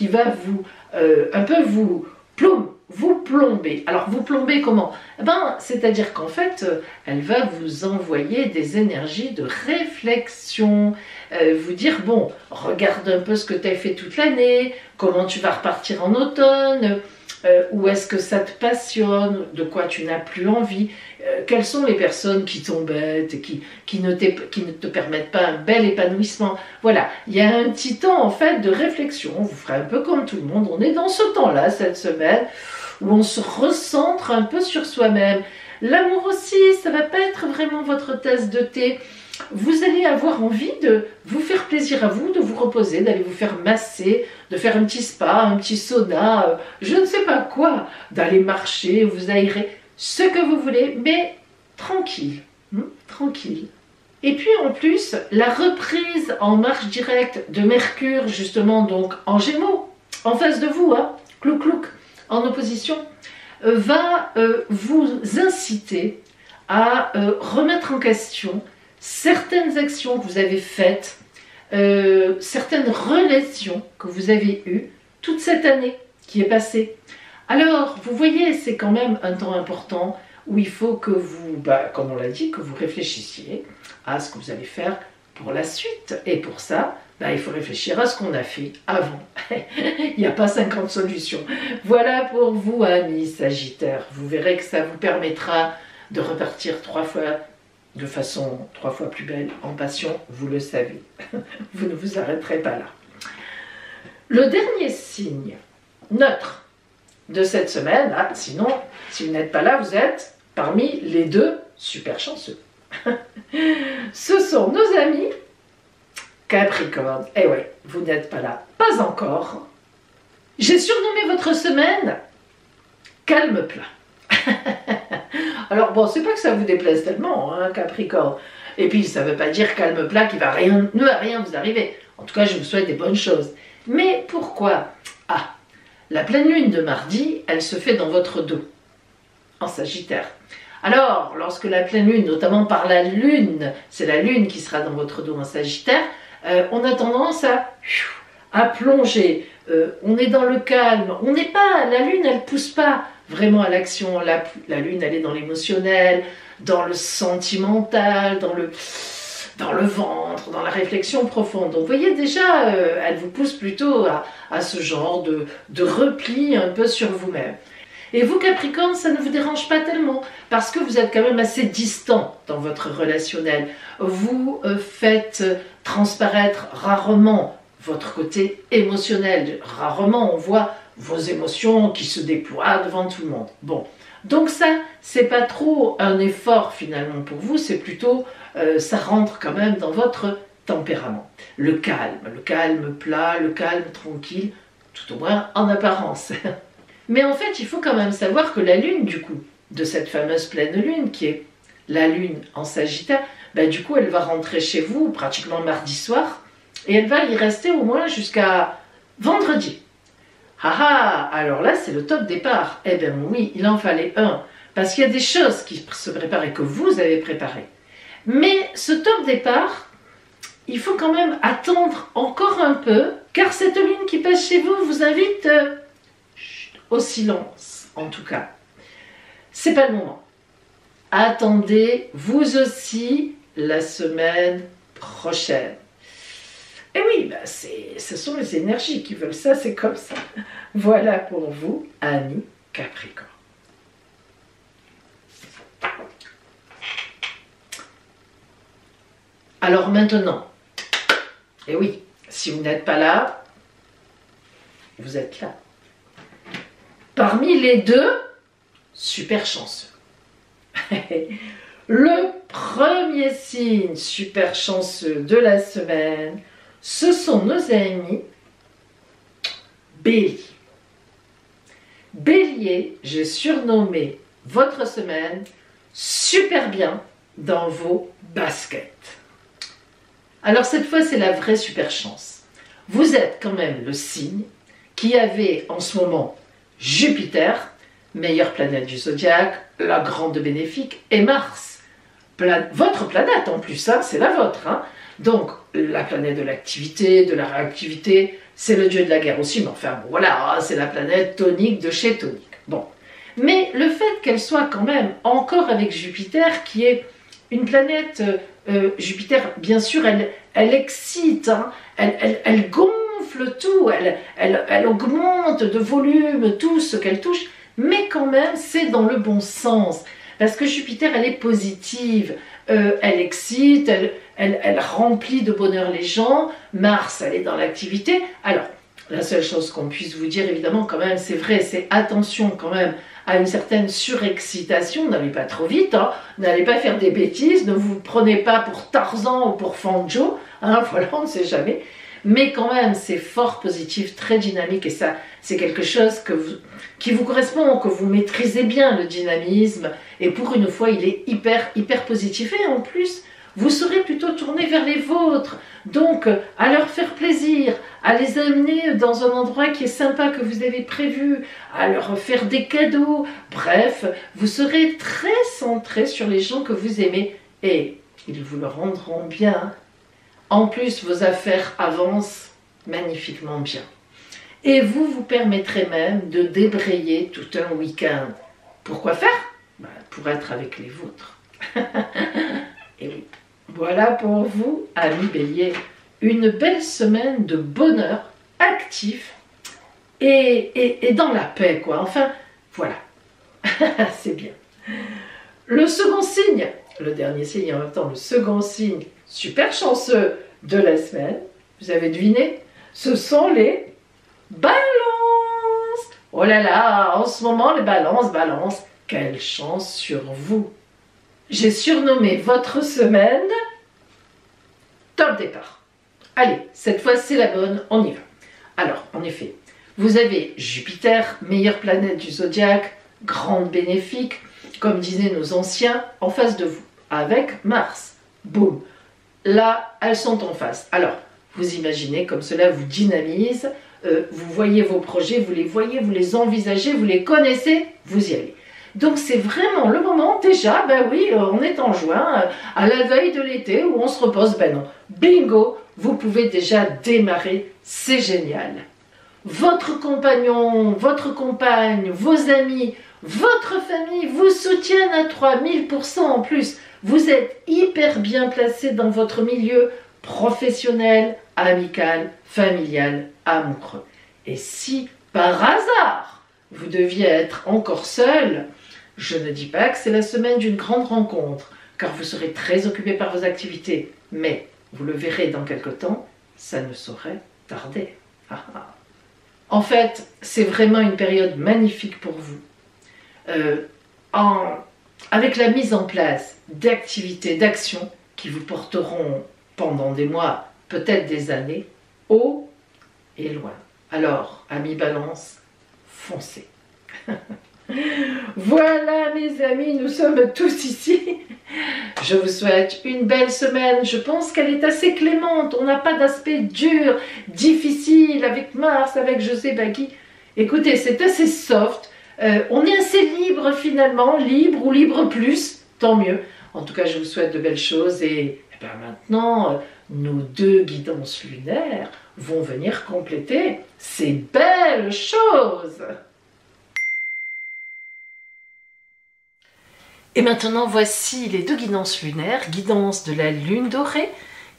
va vous un peu vous plomber. Alors vous plomber comment? Eh ben, c'est-à-dire qu'en fait, elle va vous envoyer des énergies de réflexion, vous dire bon, regarde un peu ce que tu as fait toute l'année, comment tu vas repartir en automne, où est-ce que ça te passionne, de quoi tu n'as plus envie, quelles sont les personnes qui t'embêtent et qui ne te permettent pas un bel épanouissement. Voilà, il y a un petit temps en fait de réflexion, vous ferez un peu comme tout le monde, on est dans ce temps-là cette semaine, où on se recentre un peu sur soi-même. L'amour aussi, ça ne va pas être vraiment votre tasse de thé. Vous allez avoir envie de vous faire plaisir à vous, de vous reposer, d'aller vous faire masser, de faire un petit spa, un petit sauna, je ne sais pas quoi, d'aller marcher, vous aérer, ce que vous voulez, mais tranquille, tranquille. Et puis en plus, la reprise en marche directe de Mercure, justement donc en Gémeaux, en face de vous, clouc clouc, en opposition, va vous inciter à remettre en question certaines actions que vous avez faites, certaines relations que vous avez eues toute cette année qui est passée. Alors, vous voyez, c'est quand même un temps important où il faut que vous, comme on l'a dit, que vous réfléchissiez à ce que vous allez faire pour la suite. Et pour ça, il faut réfléchir à ce qu'on a fait avant. Il n'y a pas 50 solutions. Voilà pour vous, amis Sagittaires. Vous verrez que ça vous permettra de repartir de façon 3 fois plus belle, en passion, vous le savez. Vous ne vous arrêterez pas là. Le dernier signe neutre de cette semaine, sinon, si vous n'êtes pas là, vous êtes parmi les 2 super chanceux. Ce sont nos amis Capricorne. Eh oui, vous n'êtes pas là. Pas encore. J'ai surnommé votre semaine calme plat. Alors bon, c'est pas que ça vous déplaise tellement, Capricorne. Et puis ça veut pas dire calme plat qu'il ne va rien vous arriver. En tout cas, je vous souhaite des bonnes choses. Mais pourquoi? La pleine lune de mardi, elle se fait dans votre dos, en Sagittaire. Alors, lorsque la pleine lune, notamment par la lune, c'est la lune qui sera dans votre dos en Sagittaire, on a tendance à plonger. On est dans le calme. On n'est pas, la lune, elle pousse pas vraiment à l'action. La lune, elle est dans l'émotionnel, dans le sentimental, dans le ventre, dans la réflexion profonde. Donc vous voyez déjà, elle vous pousse plutôt à ce genre de repli un peu sur vous-même. Et vous, Capricorne, ça ne vous dérange pas tellement, parce que vous êtes quand même assez distant dans votre relationnel. Vous faites transparaître rarement votre côté émotionnel. Rarement on voit vos émotions qui se déploient devant tout le monde. Bon, donc ça, c'est pas trop un effort finalement pour vous, c'est plutôt, ça rentre quand même dans votre tempérament. Le calme plat, le calme tranquille, tout au moins en apparence. Mais en fait, il faut quand même savoir que la lune, du coup, de cette fameuse pleine lune, qui est la lune en Sagittaire, du coup, elle va rentrer chez vous pratiquement mardi soir, et elle va y rester au moins jusqu'à vendredi. Alors là, c'est le top départ. Eh bien oui, il en fallait un, parce qu'il y a des choses qui se préparent et que vous avez préparées. Mais ce top départ, il faut quand même attendre encore un peu, car cette lune qui passe chez vous vous invite au silence, en tout cas. C'est pas le moment. Attendez, vous aussi, la semaine prochaine. Et oui, bah ce sont les énergies qui veulent ça, c'est comme ça. Voilà pour vous, amis Capricorne. Alors maintenant, et oui, si vous n'êtes pas là, vous êtes là. Parmi les deux, super chanceux. Le premier signe super chanceux de la semaine, ce sont nos amis Bélier. Bélier, j'ai surnommé votre semaine super bien dans vos baskets. Alors cette fois, c'est la vraie super chance. Vous êtes quand même le signe qui avait en ce moment Jupiter, meilleure planète du zodiaque, la grande bénéfique, et Mars, votre planète en plus, hein, c'est la vôtre. Hein. Donc la planète de l'activité, de la réactivité, c'est le dieu de la guerre aussi, mais enfin bon, voilà, c'est la planète tonique de chez tonique. Bon. Mais le fait qu'elle soit quand même encore avec Jupiter, qui est une planète, Jupiter, bien sûr, elle excite, hein, elle gonfle tout, elle augmente de volume tout ce qu'elle touche, mais quand même, c'est dans le bon sens. Parce que Jupiter, elle est positive, elle excite, elle remplit de bonheur les gens. Mars, elle est dans l'activité. Alors, la seule chose qu'on puisse vous dire, évidemment, quand même, c'est vrai, c'est attention quand même à une certaine surexcitation. N'allez pas trop vite, hein, n'allez pas faire des bêtises, ne vous prenez pas pour Tarzan ou pour Fanjo, hein, voilà, on ne sait jamais. Mais quand même, c'est fort positif, très dynamique, et ça, c'est quelque chose qui vous correspond, que vous maîtrisez bien, le dynamisme, et pour une fois, il est hyper positif, et en plus, vous serez plutôt tourné vers les vôtres, donc à leur faire plaisir, à les amener dans un endroit qui est sympa, que vous avez prévu, à leur faire des cadeaux, bref, vous serez très centré sur les gens que vous aimez, et ils vous le rendront bien. En plus, vos affaires avancent magnifiquement bien. Et vous vous permettrez même de débrayer tout un week-end. Pourquoi faire? Pour être avec les vôtres. Et oui, voilà pour vous, amis Bélier, une belle semaine de bonheur actif et dans la paix, quoi. Enfin, voilà, c'est bien. Le second signe, le dernier signe en même temps, le second signe super chanceux de la semaine, vous avez deviné, ce sont les balances. Oh là là, en ce moment, les balances, quelle chance sur vous. J'ai surnommé votre semaine top départ. Allez, cette fois c'est la bonne, on y va. Alors, en effet, vous avez Jupiter, meilleure planète du zodiaque, grande bénéfique, comme disaient nos anciens, en face de vous, avec Mars. Boum. Là, elles sont en face. Alors, vous imaginez comme cela vous dynamise, vous voyez vos projets, vous les voyez, vous les envisagez, vous les connaissez, vous y allez. Donc c'est vraiment le moment déjà, ben oui, on est en juin, à la veille de l'été où on se repose, ben non, bingo, vous pouvez déjà démarrer, c'est génial. Votre compagnon, votre compagne, vos amis, votre famille vous soutiennent à 3000% en plus. Vous êtes hyper bien placé dans votre milieu professionnel, amical, familial, amoureux. Et si, par hasard, vous deviez être encore seul, je ne dis pas que c'est la semaine d'une grande rencontre, car vous serez très occupé par vos activités, mais vous le verrez dans quelque temps, ça ne saurait tarder. En fait, c'est vraiment une période magnifique pour vous. Avec la mise en place d'activités, d'actions qui vous porteront pendant des mois, peut-être des années, haut et loin. Alors, amis Balance, foncez. Voilà mes amis, nous sommes tous ici. Je vous souhaite une belle semaine. Je pense qu'elle est assez clémente. On n'a pas d'aspect dur, difficile avec Mars, avec je sais pas qui. Écoutez, c'est assez soft. On est assez libre finalement, libre ou libre plus, tant mieux. En tout cas, je vous souhaite de belles choses et ben maintenant, nos deux guidances lunaires vont venir compléter ces belles choses. Et maintenant, voici les deux guidances lunaires, guidance de la lune dorée,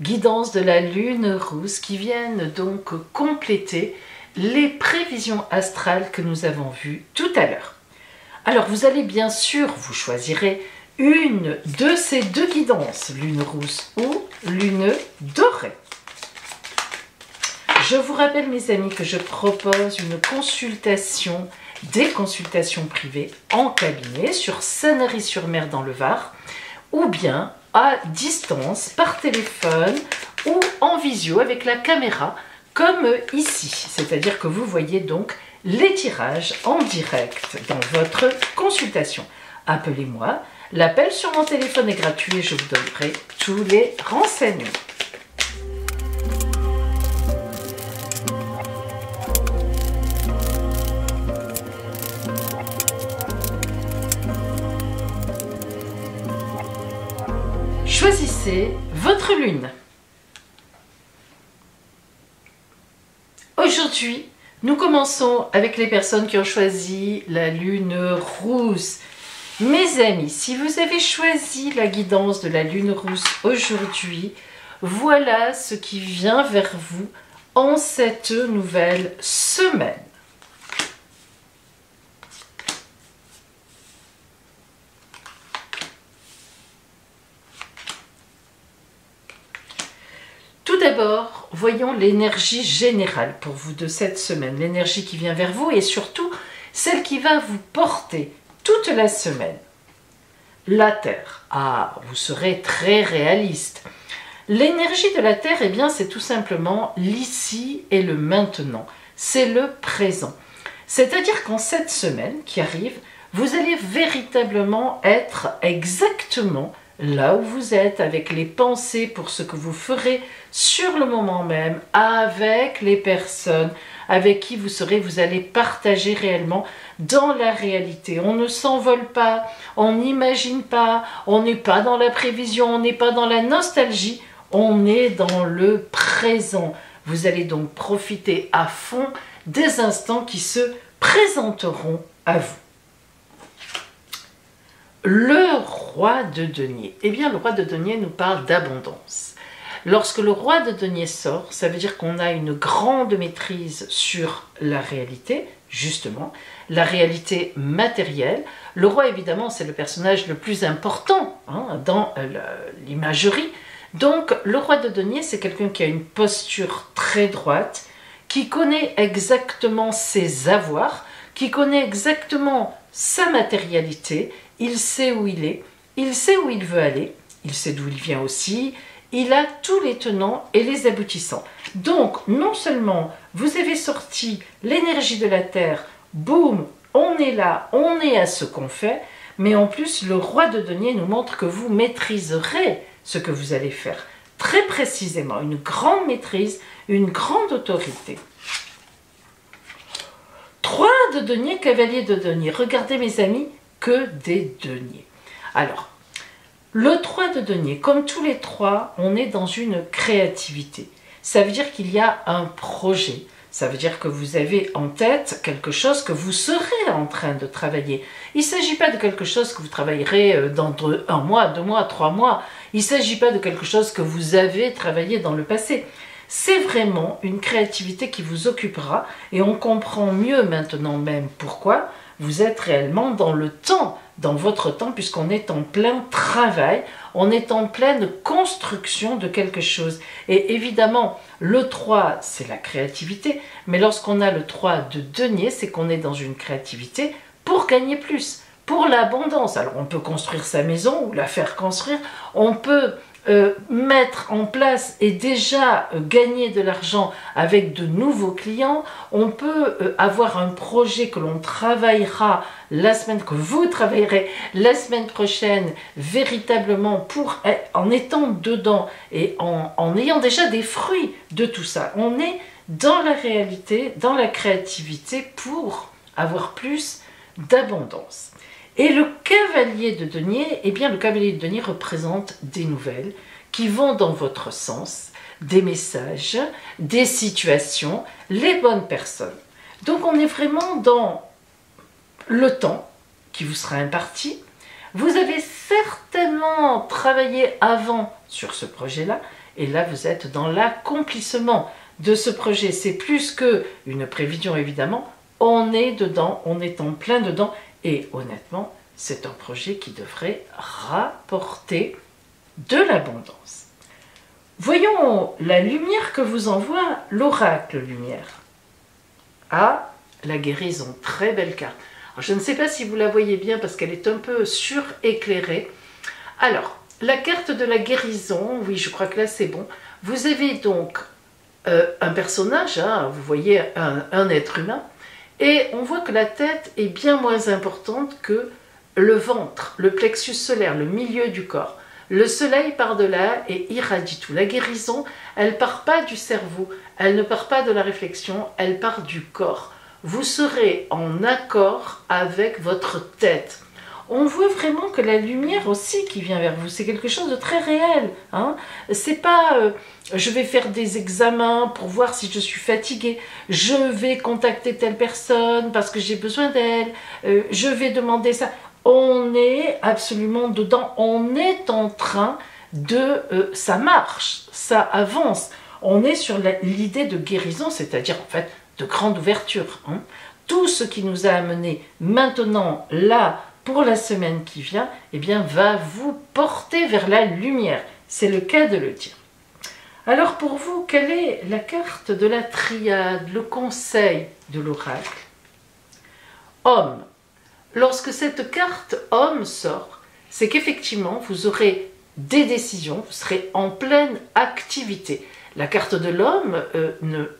guidances de la lune rousse qui viennent donc compléter les prévisions astrales que nous avons vues tout à l'heure. Alors vous allez bien sûr, vous choisirez une de ces deux guidances, lune rousse ou lune dorée. Je vous rappelle mes amis que je propose une consultation, des consultations privées en cabinet sur Sanary-sur-Mer dans le Var ou bien à distance par téléphone ou en visio avec la caméra comme ici. C'est-à-dire que vous voyez donc les tirages en direct dans votre consultation. Appelez-moi, l'appel sur mon téléphone est gratuit et je vous donnerai tous les renseignements. Choisissez votre lune. Aujourd'hui, nous commençons avec les personnes qui ont choisi la lune rousse. Mes amis, si vous avez choisi la guidance de la lune rousse aujourd'hui, voilà ce qui vient vers vous en cette nouvelle semaine. Tout d'abord, voyons l'énergie générale pour vous de cette semaine, l'énergie qui vient vers vous et surtout celle qui va vous porter toute la semaine. La Terre. Ah, vous serez très réaliste. L'énergie de la Terre, eh bien, c'est tout simplement l'ici et le maintenant. C'est le présent. C'est-à-dire qu'en cette semaine qui arrive, vous allez véritablement être exactement là où vous êtes, avec les pensées pour ce que vous ferez sur le moment même, avec les personnes avec qui vous allez partager réellement dans la réalité. On ne s'envole pas, on n'imagine pas, on n'est pas dans la prévision, on n'est pas dans la nostalgie, on est dans le présent. Vous allez donc profiter à fond des instants qui se présenteront à vous. Le roi de denier. Eh bien, le roi de denier nous parle d'abondance. Lorsque le roi de denier sort, ça veut dire qu'on a une grande maîtrise sur la réalité, justement, la réalité matérielle. Le roi, évidemment, c'est le personnage le plus important dans l'imagerie. Donc, le roi de denier, c'est quelqu'un qui a une posture très droite, qui connaît exactement ses avoirs, qui connaît exactement sa matérialité. Il sait où il est, il sait où il veut aller, il sait d'où il vient aussi, il a tous les tenants et les aboutissants. Donc, non seulement vous avez sorti l'énergie de la Terre, boum, on est là, on est à ce qu'on fait, mais en plus, le roi de denier nous montre que vous maîtriserez ce que vous allez faire. Très précisément, une grande maîtrise, une grande autorité. 3 de denier, cavalier de denier. Regardez mes amis, que des deniers. Alors, le 3 de denier, comme tous les 3, on est dans une créativité. Ça veut dire qu'il y a un projet. Ça veut dire que vous avez en tête quelque chose que vous serez en train de travailler. Il ne s'agit pas de quelque chose que vous travaillerez dans 1 mois, 2 mois, 3 mois. Il ne s'agit pas de quelque chose que vous avez travaillé dans le passé. C'est vraiment une créativité qui vous occupera et on comprend mieux maintenant même pourquoi vous êtes réellement dans le temps, dans votre temps, puisqu'on est en plein travail, on est en pleine construction de quelque chose. Et évidemment, le 3, c'est la créativité, mais lorsqu'on a le 3 de denier, c'est qu'on est dans une créativité pour gagner plus, pour l'abondance. Alors on peut construire sa maison ou la faire construire, on peut mettre en place et déjà gagner de l'argent avec de nouveaux clients, on peut avoir un projet que l'on travaillera que vous travaillerez la semaine prochaine véritablement en étant dedans et en ayant déjà des fruits de tout ça. On est dans la réalité, dans la créativité pour avoir plus d'abondance. Et le cavalier de denier, eh bien le cavalier de denier représente des nouvelles qui vont dans votre sens, des messages, des situations, les bonnes personnes. Donc on est vraiment dans le temps qui vous sera imparti. Vous avez certainement travaillé avant sur ce projet-là Et là, vous êtes dans l'accomplissement de ce projet. C'est plus qu'une prévision, évidemment. On est dedans, on est en plein dedans. Et honnêtement, c'est un projet qui devrait rapporter de l'abondance. Voyons la lumière que vous envoie l'oracle lumière. Ah, la guérison, très belle carte. Alors, je ne sais pas si vous la voyez bien parce qu'elle est un peu suréclairée. Alors, la carte de la guérison, oui, je crois que là c'est bon. Vous avez donc un personnage, hein, vous voyez un être humain, et on voit que la tête est bien moins importante que le ventre, le plexus solaire, le milieu du corps. Le soleil part de là et irradie tout. La guérison, elle ne part pas du cerveau, elle ne part pas de la réflexion, elle part du corps. Vous serez en accord avec votre tête. On voit vraiment que la lumière aussi qui vient vers vous, c'est quelque chose de très réel. Hein. C'est pas je vais faire des examens pour voir si je suis fatiguée, je vais contacter telle personne parce que j'ai besoin d'elle, je vais demander ça. On est absolument dedans, on est en train de... ça marche, ça avance. On est sur l'idée de guérison, c'est-à-dire en fait de grande ouverture. Hein. Tout ce qui nous a amené maintenant, là, pour la semaine qui vient, eh bien, va vous porter vers la lumière. C'est le cas de le dire. Alors pour vous, quelle est la carte de la triade, le conseil de l'oracle? Homme. Lorsque cette carte homme sort, c'est qu'effectivement, vous aurez des décisions, vous serez en pleine activité. La carte de l'homme,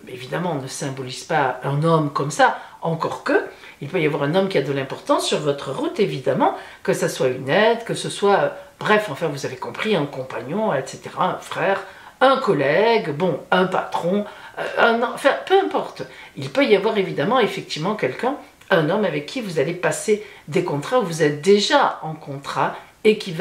évidemment, ne symbolise pas un homme comme ça, encore que, il peut y avoir un homme qui a de l'importance sur votre route, évidemment, que ce soit une aide, que ce soit, bref, enfin, vous avez compris, un compagnon, etc., un frère, un collègue, bon, un patron, enfin, peu importe. Il peut y avoir, évidemment, effectivement, quelqu'un, un homme avec qui vous allez passer des contrats où vous êtes déjà en contrat et qui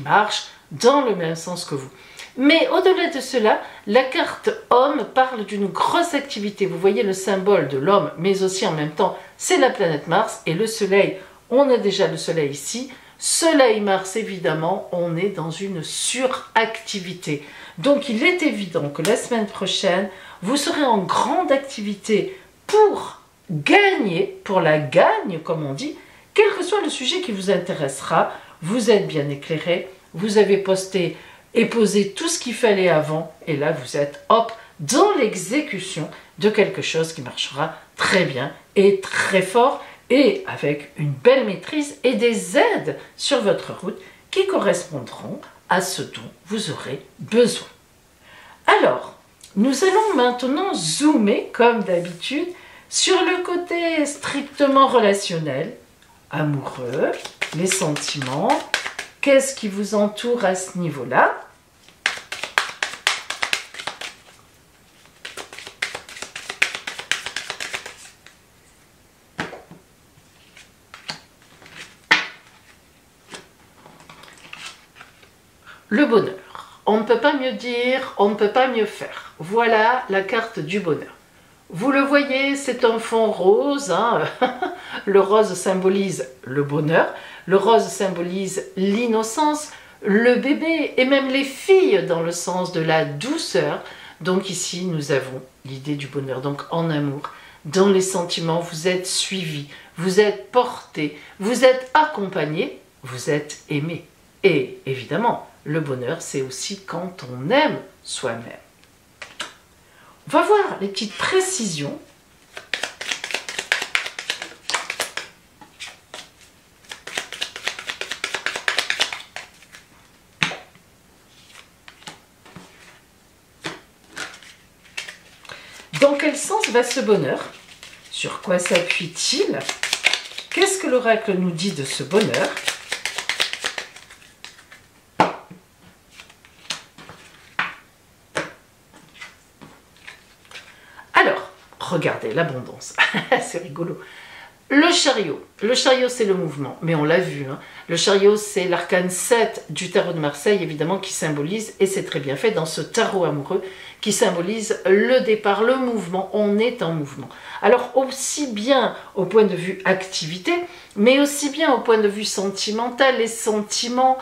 marche dans le même sens que vous. Mais au-delà de cela, la carte homme parle d'une grosse activité. Vous voyez le symbole de l'homme, mais aussi en même temps, c'est la planète Mars et le soleil. On a déjà le soleil ici. Soleil-Mars, évidemment, on est dans une suractivité. Donc il est évident que la semaine prochaine, vous serez en grande activité pour gagner, pour la gagne, comme on dit, quel que soit le sujet qui vous intéressera. Vous êtes bien éclairé, vous avez posté et posé tout ce qu'il fallait avant, et là vous êtes, hop, dans l'exécution de quelque chose qui marchera très bien et très fort, et avec une belle maîtrise et des aides sur votre route qui correspondront à ce dont vous aurez besoin. Alors, nous allons maintenant zoomer, comme d'habitude, sur le côté strictement relationnel, amoureux, les sentiments. Qu'est-ce qui vous entoure à ce niveau-là? Le bonheur. On ne peut pas mieux dire, on ne peut pas mieux faire. Voilà la carte du bonheur. Vous le voyez, c'est un fond rose. Hein. Le rose symbolise le bonheur. Le rose symbolise l'innocence, le bébé et même les filles dans le sens de la douceur. Donc ici, nous avons l'idée du bonheur. Donc en amour, dans les sentiments, vous êtes suivi, vous êtes porté, vous êtes accompagné, vous êtes aimé. Et évidemment, le bonheur, c'est aussi quand on aime soi-même. On va voir les petites précisions. Dans quel sens va ce bonheur? Sur quoi s'appuie-t-il? Qu'est-ce que l'oracle nous dit de ce bonheur? Alors, regardez l'abondance, c'est rigolo. Le chariot c'est le mouvement, mais on l'a vu, hein. Le chariot c'est l'arcane 7 du tarot de Marseille, évidemment, qui symbolise, et c'est très bien fait dans ce tarot amoureux, qui symbolise le départ, le mouvement, on est en mouvement. Alors aussi bien au point de vue activité, mais aussi bien au point de vue sentimental, les sentiments,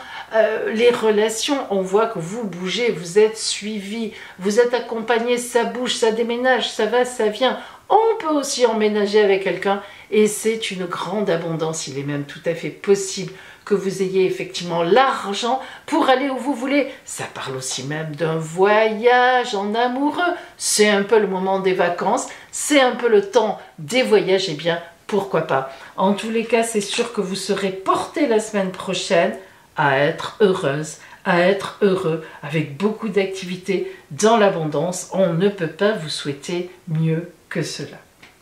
les relations, on voit que vous bougez, vous êtes suivi, vous êtes accompagné, ça bouge, ça déménage, ça va, ça vient. On peut aussi emménager avec quelqu'un et c'est une grande abondance. Il est même tout à fait possible que vous ayez effectivement l'argent pour aller où vous voulez. Ça parle aussi même d'un voyage en amoureux. C'est un peu le moment des vacances, c'est un peu le temps des voyages, et bien pourquoi pas. En tous les cas, c'est sûr que vous serez porté la semaine prochaine à être heureuse, à être heureux, avec beaucoup d'activités dans l'abondance. On ne peut pas vous souhaiter mieux que cela.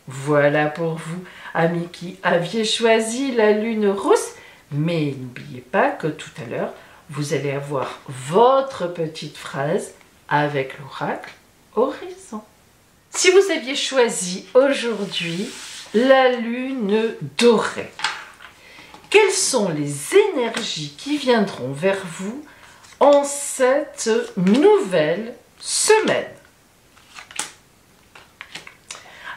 Voilà pour vous, amis qui aviez choisi la lune rousse. Mais n'oubliez pas que tout à l'heure, vous allez avoir votre petite phrase avec l'oracle Horizon. Si vous aviez choisi aujourd'hui la lune dorée, quelles sont les énergies qui viendront vers vous en cette nouvelle semaine?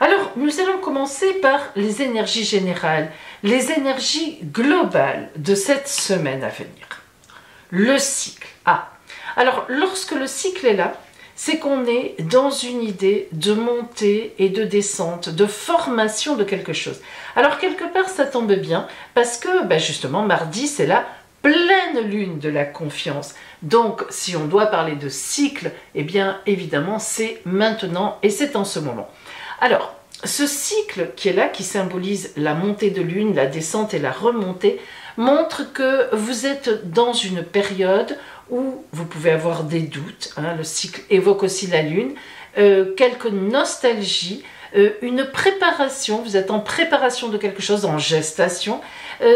Alors, nous allons commencer par les énergies générales, les énergies globales de cette semaine à venir. Le cycle. Alors, lorsque le cycle est là, c'est qu'on est dans une idée de montée et de descente, de formation de quelque chose. Alors, quelque part, ça tombe bien, parce que, justement, mardi, c'est la pleine lune de la confiance. Donc, si on doit parler de cycle, eh bien, évidemment, c'est maintenant et c'est en ce moment. Alors, ce cycle qui est là, qui symbolise la montée de lune, la descente et la remontée, montre que vous êtes dans une période où vous pouvez avoir des doutes. Le cycle évoque aussi la lune, quelques nostalgies, une préparation, vous êtes en préparation de quelque chose, en gestation.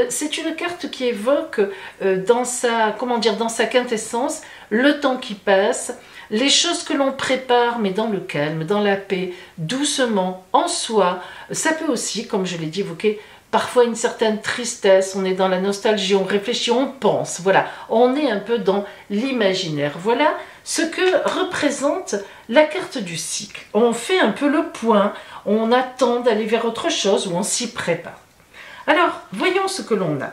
C'est une carte qui évoque dans sa quintessence le temps qui passe, les choses que l'on prépare, mais dans le calme, dans la paix, doucement, en soi. Ça peut aussi, comme je l'ai dit, évoquer parfois une certaine tristesse, on est dans la nostalgie, on réfléchit, on pense, voilà, on est un peu dans l'imaginaire. Voilà ce que représente la carte du cycle. On fait un peu le point, on attend d'aller vers autre chose ou on s'y prépare. Alors, voyons ce que l'on a.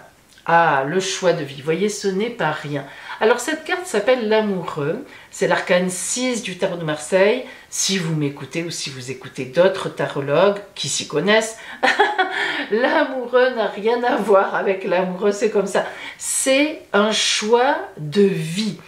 Le choix de vie, vous voyez, ce n'est pas rien. Alors cette carte s'appelle l'amoureux, c'est l'arcane 6 du tarot de Marseille. Si vous m'écoutez ou si vous écoutez d'autres tarologues qui s'y connaissent, l'amoureux n'a rien à voir avec l'amoureux, c'est comme ça. C'est un choix de vie.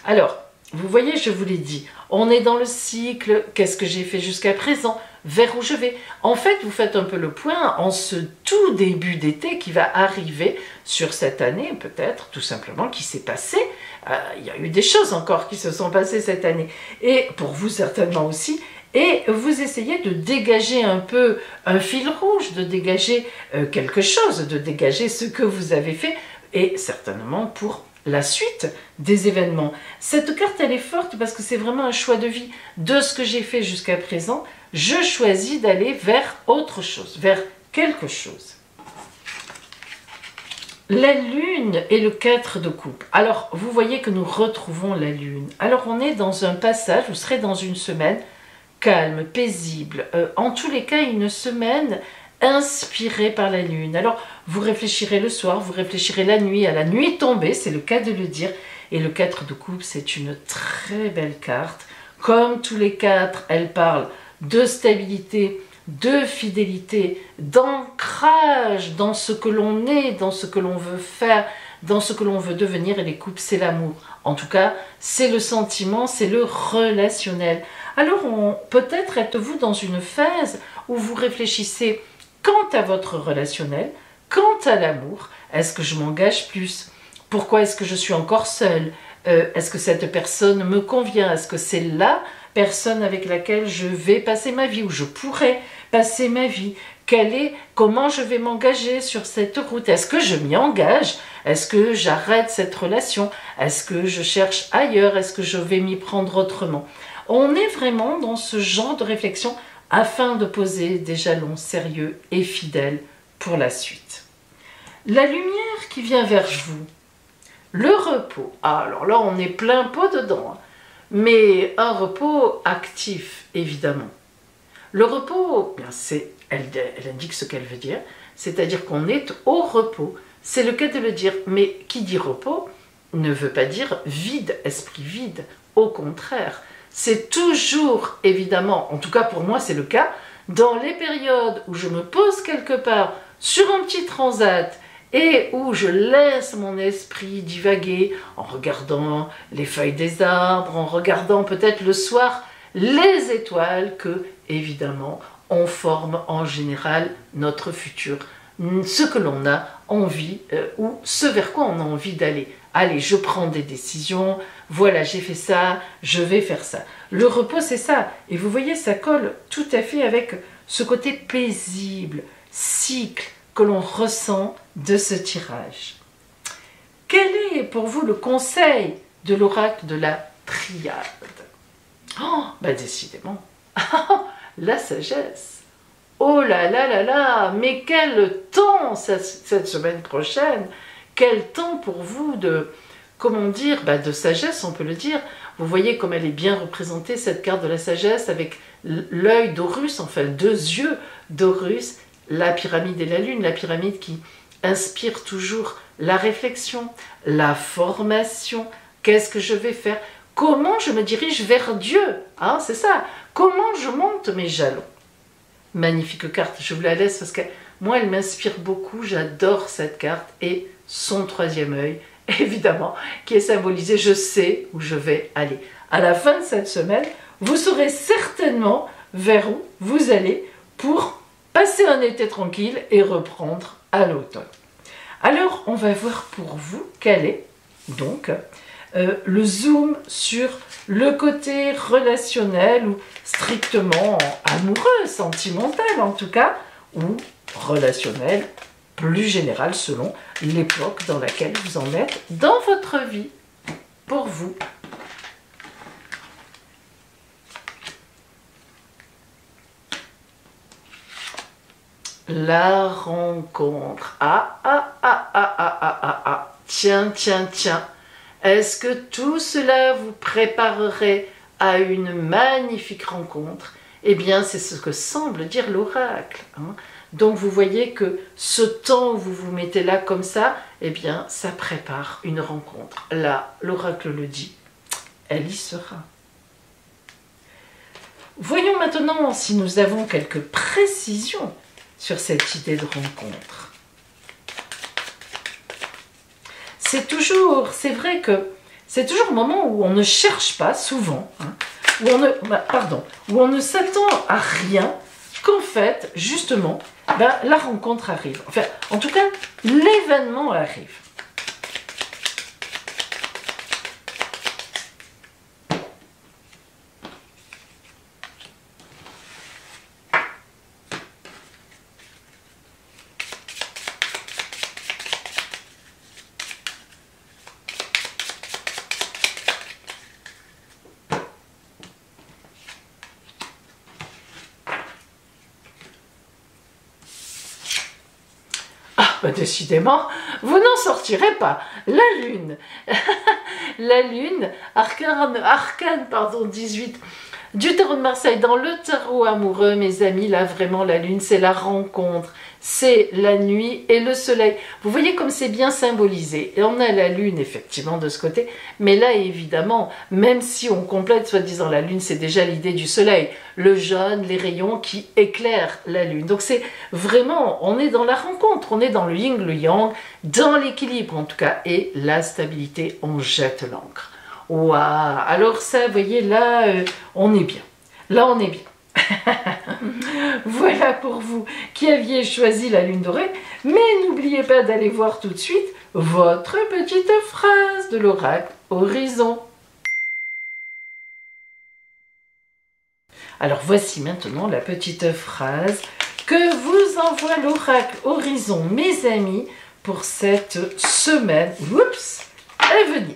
Alors, vous voyez, je vous l'ai dit, on est dans le cycle, qu'est-ce que j'ai fait jusqu'à présent, vers où je vais. En fait, vous faites un peu le point en ce tout début d'été qui va arriver sur cette année, peut-être, tout simplement, qui s'est passé. Il y a eu des choses encore qui se sont passées cette année, et pour vous certainement aussi, et vous essayez de dégager un peu un fil rouge, de dégager quelque chose, de dégager ce que vous avez fait, et certainement pour la suite des événements. Cette carte, elle est forte parce que c'est vraiment un choix de vie. De ce que j'ai fait jusqu'à présent, je choisis d'aller vers autre chose, vers quelque chose. La lune et le 4 de coupe. Alors, vous voyez que nous retrouvons la lune. Alors, on est dans un passage, vous serez dans une semaine calme, paisible. En tous les cas, une semaine inspirée par la lune. Alors, vous réfléchirez le soir, vous réfléchirez la nuit, à la nuit tombée, c'est le cas de le dire. Et le 4 de coupe, c'est une très belle carte. Comme tous les 4, elle parle de stabilité, de fidélité, d'ancrage dans ce que l'on est, dans ce que l'on veut faire, dans ce que l'on veut devenir. Et les coupes, c'est l'amour. En tout cas, c'est le sentiment, c'est le relationnel. Alors, peut-être êtes-vous dans une phase où vous réfléchissez quant à votre relationnel, quant à l'amour. Est-ce que je m'engage plus? Pourquoi est-ce que je suis encore seule? Est-ce que cette personne me convient? Est-ce que c'est la personne avec laquelle je vais passer ma vie, ou je pourrais passer ma vie? Comment je vais m'engager sur cette route? Est-ce que je m'y engage? Est-ce que j'arrête cette relation? Est-ce que je cherche ailleurs? Est-ce que je vais m'y prendre autrement? On est vraiment dans ce genre de réflexion afin de poser des jalons sérieux et fidèles pour la suite. La lumière qui vient vers vous, le repos. Ah, alors là, on est plein pot dedans, hein. Mais un repos actif, évidemment. Le repos, bien, elle indique ce qu'elle veut dire, c'est-à-dire qu'on est au repos. C'est le cas de le dire, mais qui dit repos ne veut pas dire vide, esprit vide. Au contraire, c'est toujours, évidemment, en tout cas pour moi c'est le cas, dans les périodes où je me pose quelque part sur un petit transat et où je laisse mon esprit divaguer en regardant les feuilles des arbres, en regardant peut-être le soir les étoiles que, évidemment, on forme en général notre futur, ce que l'on a envie ou ce vers quoi on a envie d'aller. Allez, je prends des décisions, voilà, j'ai fait ça, je vais faire ça. Le repos, c'est ça. Et vous voyez, ça colle tout à fait avec ce côté paisible, cycle que l'on ressent de ce tirage. Quel est pour vous le conseil de l'oracle de la triade? Oh, bah décidément, la sagesse. Oh là là là là, mais quel temps cette semaine prochaine, quel temps pour vous de, comment dire, bah de sagesse, on peut le dire. Vous voyez comme elle est bien représentée, cette carte de la sagesse, avec l'œil d'Horus, enfin 2 yeux d'Horus, la pyramide et la lune, la pyramide qui inspire toujours la réflexion, la formation. Qu'est-ce que je vais faire? Comment je me dirige vers Dieu, hein, c'est ça. Comment je monte mes jalons? Magnifique carte, je vous la laisse parce que moi elle m'inspire beaucoup, j'adore cette carte et son 3e œil, évidemment, qui est symbolisé, je sais où je vais aller. À la fin de cette semaine, vous saurez certainement vers où vous allez pour passer un été tranquille et reprendre à l'automne. Alors, on va voir pour vous quel est donc le zoom sur le côté relationnel ou strictement amoureux, sentimental en tout cas, ou relationnel plus général selon l'époque dans laquelle vous en êtes dans votre vie pour vous. La rencontre. Tiens, tiens, tiens. Est-ce que tout cela vous préparerait à une magnifique rencontre? Eh bien, c'est ce que semble dire l'oracle, hein. Donc, vous voyez que ce temps où vous vous mettez là comme ça, eh bien, ça prépare une rencontre. Là, l'oracle le dit, elle y sera. Voyons maintenant si nous avons quelques précisions sur cette idée de rencontre. C'est vrai que c'est toujours un moment où on ne cherche pas, souvent, hein, où on ne s'attend à rien, qu'en fait, justement, la rencontre arrive. Enfin, en tout cas, l'événement arrive. Décidément, vous n'en sortirez pas. La lune, la lune, arcane 18 du tarot de Marseille. Dans le tarot amoureux, mes amis, là vraiment la lune, c'est la rencontre, c'est la nuit et le soleil. Vous voyez comme c'est bien symbolisé. Et on a la lune effectivement de ce côté, mais là évidemment, même si on complète soi-disant la lune, c'est déjà l'idée du soleil, le jaune, les rayons qui éclairent la lune. Donc c'est vraiment, on est dans la rencontre, on est dans le yin, le yang, dans l'équilibre en tout cas, et la stabilité, on jette l'encre. Waouh! Alors ça, vous voyez, là, on est bien. Là, on est bien. Voilà pour vous qui aviez choisi la lune dorée. Mais n'oubliez pas d'aller voir tout de suite votre petite phrase de l'oracle Horizon. Alors voici maintenant la petite phrase que vous envoie l'oracle Horizon, mes amis, pour cette semaine à venir.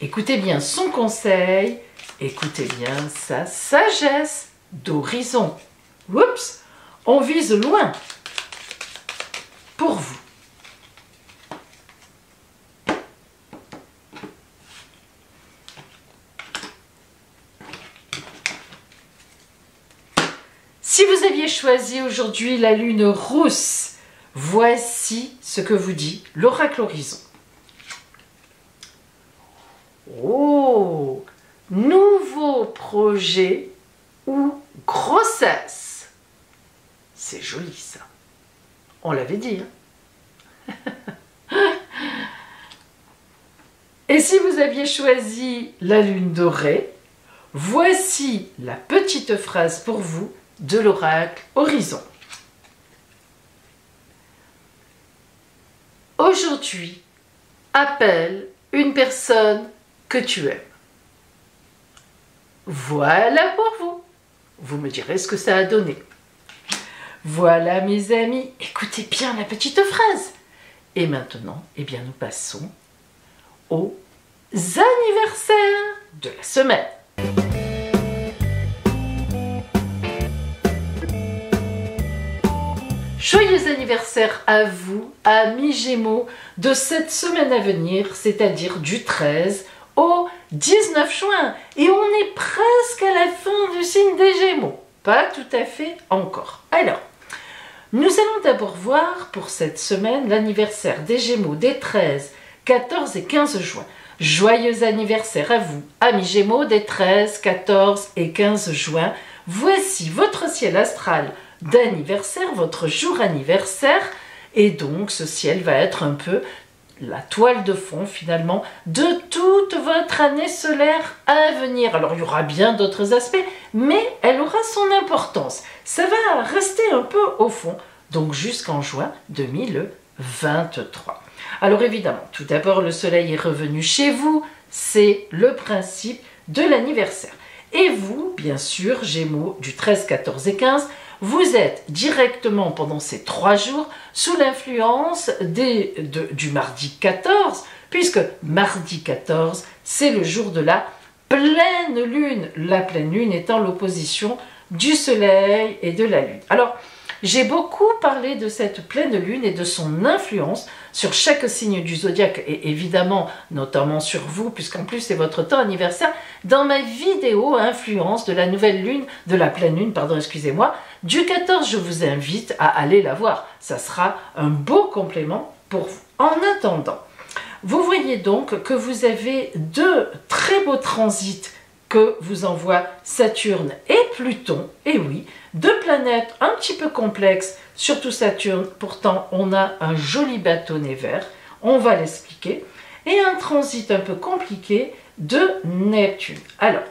Écoutez bien son conseil, écoutez bien sa sagesse d'horizon. Oups, on vise loin pour vous. Si vous aviez choisi aujourd'hui la lune rousse, voici ce que vous dit l'oracle horizon. Oh, nouveau projet ou grossesse. C'est joli ça. On l'avait dit. Hein. Et si vous aviez choisi la lune dorée, voici la petite phrase pour vous de l'oracle horizon. Aujourd'hui, appelle une personne que tu aimes. Voilà pour vous. Vous me direz ce que ça a donné. Voilà mes amis, écoutez bien la petite phrase. Et maintenant, eh bien, nous passons aux anniversaires de la semaine. Joyeux anniversaire à vous, amis Gémeaux, de cette semaine à venir, c'est-à-dire du 13 au 19 juin. Et on est presque à la fin du signe des Gémeaux. Pas tout à fait encore. Alors, nous allons d'abord voir pour cette semaine l'anniversaire des Gémeaux des 13, 14 et 15 juin. Joyeux anniversaire à vous, amis Gémeaux, des 13, 14 et 15 juin. Voici votre ciel astral d'anniversaire, votre jour anniversaire, et donc ce ciel va être un peu la toile de fond finalement de toute votre année solaire à venir. Alors il y aura bien d'autres aspects, mais elle aura son importance. Ça va rester un peu au fond, donc jusqu'en juin 2023. Alors évidemment, tout d'abord le soleil est revenu chez vous, c'est le principe de l'anniversaire. Et vous, bien sûr, Gémeaux du 13, 14 et 15, vous êtes directement pendant ces 3 jours sous l'influence du mardi 14, puisque mardi 14, c'est le jour de la pleine lune. La pleine lune étant l'opposition du soleil et de la lune. Alors, j'ai beaucoup parlé de cette pleine lune et de son influence sur chaque signe du zodiaque et évidemment, notamment sur vous, puisqu'en plus c'est votre temps anniversaire, dans ma vidéo influence de la nouvelle lune, de la pleine lune, pardon, excusez-moi, du 14, je vous invite à aller la voir. Ça sera un beau complément pour vous. En attendant, vous voyez donc que vous avez 2 très beaux transits que vous envoie Saturne et Pluton. Et oui, 2 planètes un petit peu complexes, surtout Saturne. Pourtant, on a un joli bâtonnet vert. On va l'expliquer. Et un transit un peu compliqué de Neptune. Alors,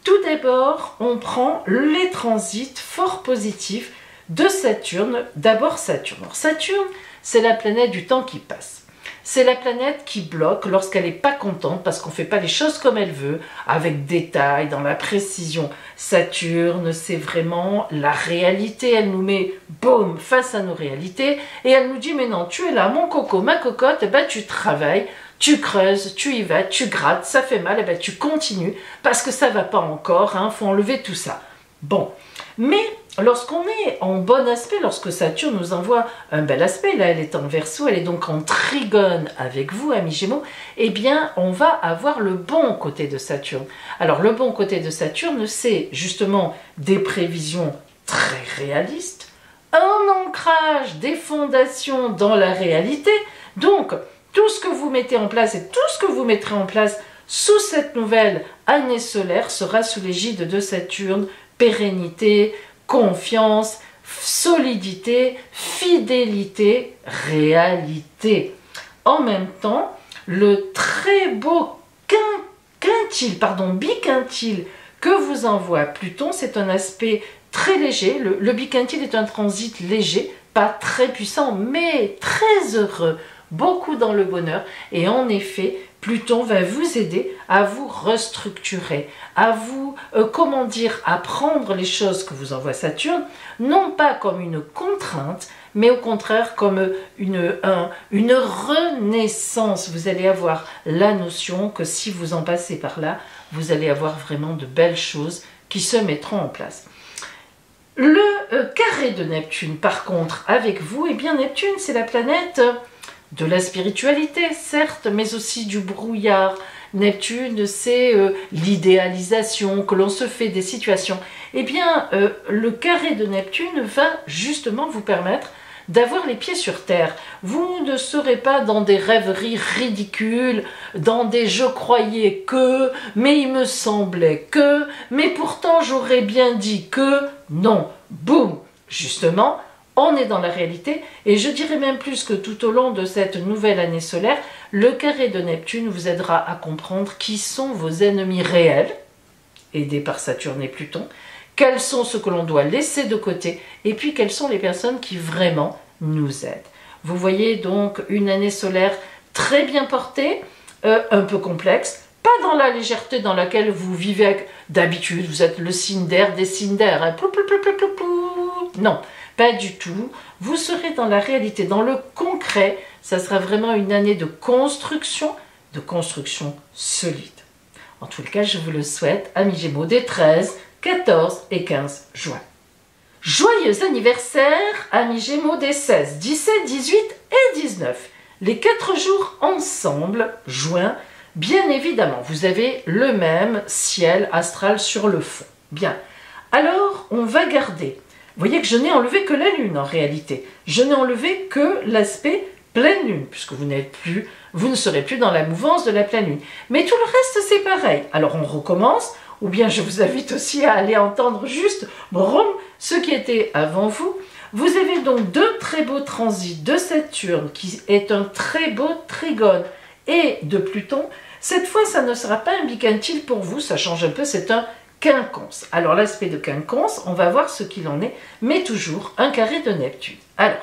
tout d'abord, on prend les transits fort positifs de Saturne. D'abord Saturne. Alors, Saturne, c'est la planète du temps qui passe. C'est la planète qui bloque lorsqu'elle n'est pas contente parce qu'on ne fait pas les choses comme elle veut, avec détail, dans la précision. Saturne, c'est vraiment la réalité. Elle nous met, boum, face à nos réalités et elle nous dit, mais non, tu es là, mon coco, ma cocotte, eh ben, tu travailles, tu creuses, tu y vas, tu grattes, ça fait mal, eh ben, tu continues parce que ça ne va pas encore, hein, faut enlever tout ça. Bon, mais lorsqu'on est en bon aspect, lorsque Saturne nous envoie un bel aspect, là elle est en Verseau, elle est donc en trigone avec vous, amis Gémeaux, eh bien on va avoir le bon côté de Saturne. Alors le bon côté de Saturne, c'est justement des prévisions très réalistes, un ancrage, des fondations dans la réalité, donc tout ce que vous mettez en place et tout ce que vous mettrez en place sous cette nouvelle année solaire sera sous l'égide de Saturne, pérennité, confiance, solidité, fidélité, réalité. En même temps, le très beau biquintile que vous envoie Pluton, c'est un aspect très léger. Le biquintile est un transit léger, pas très puissant, mais très heureux, beaucoup dans le bonheur. Et en effet, Pluton va vous aider à vous restructurer, à vous, à prendre les choses que vous envoie Saturne, non pas comme une contrainte, mais au contraire comme une renaissance. Vous allez avoir la notion que si vous en passez par là, vous allez avoir vraiment de belles choses qui se mettront en place. Le carré de Neptune, par contre, avec vous, eh bien Neptune, c'est la planète de la spiritualité, certes, mais aussi du brouillard. Neptune, c'est l'idéalisation que l'on se fait des situations. Eh bien, le carré de Neptune va justement vous permettre d'avoir les pieds sur terre. Vous ne serez pas dans des rêveries ridicules, dans des je croyais que, mais il me semblait que, mais pourtant j'aurais bien dit que, non, boum, justement, on est dans la réalité, et je dirais même plus que tout au long de cette nouvelle année solaire, le carré de Neptune vous aidera à comprendre qui sont vos ennemis réels, aidés par Saturne et Pluton, quels sont ceux que l'on doit laisser de côté, et puis quelles sont les personnes qui vraiment nous aident. Vous voyez donc une année solaire très bien portée, un peu complexe, pas dans la légèreté dans laquelle vous vivez d'habitude, vous êtes le signe d'air des signes d'air, hein, non, pas du tout. Vous serez dans la réalité, dans le concret, ça sera vraiment une année de construction solide. En tout cas, je vous le souhaite, amis Gémeaux, des 13, 14 et 15 juin. Joyeux anniversaire, amis Gémeaux, des 16, 17, 18 et 19. Les 4 jours ensemble, juin, bien évidemment, vous avez le même ciel astral sur le fond. Bien, alors on va garder. Vous voyez que je n'ai enlevé que la lune en réalité. Je n'ai enlevé que l'aspect pleine lune, puisque vous ne serez plus dans la mouvance de la pleine lune. Mais tout le reste, c'est pareil. Alors on recommence, ou bien je vous invite aussi à aller entendre juste ce qui était avant vous. Vous avez donc 2 très beaux transits de Saturne, qui est un très beau trigone, et de Pluton. Cette fois, ça ne sera pas un bicantile pour vous, ça change un peu, c'est un quinconce. Alors l'aspect de quinconce, on va voir ce qu'il en est, mais toujours un carré de Neptune. Alors,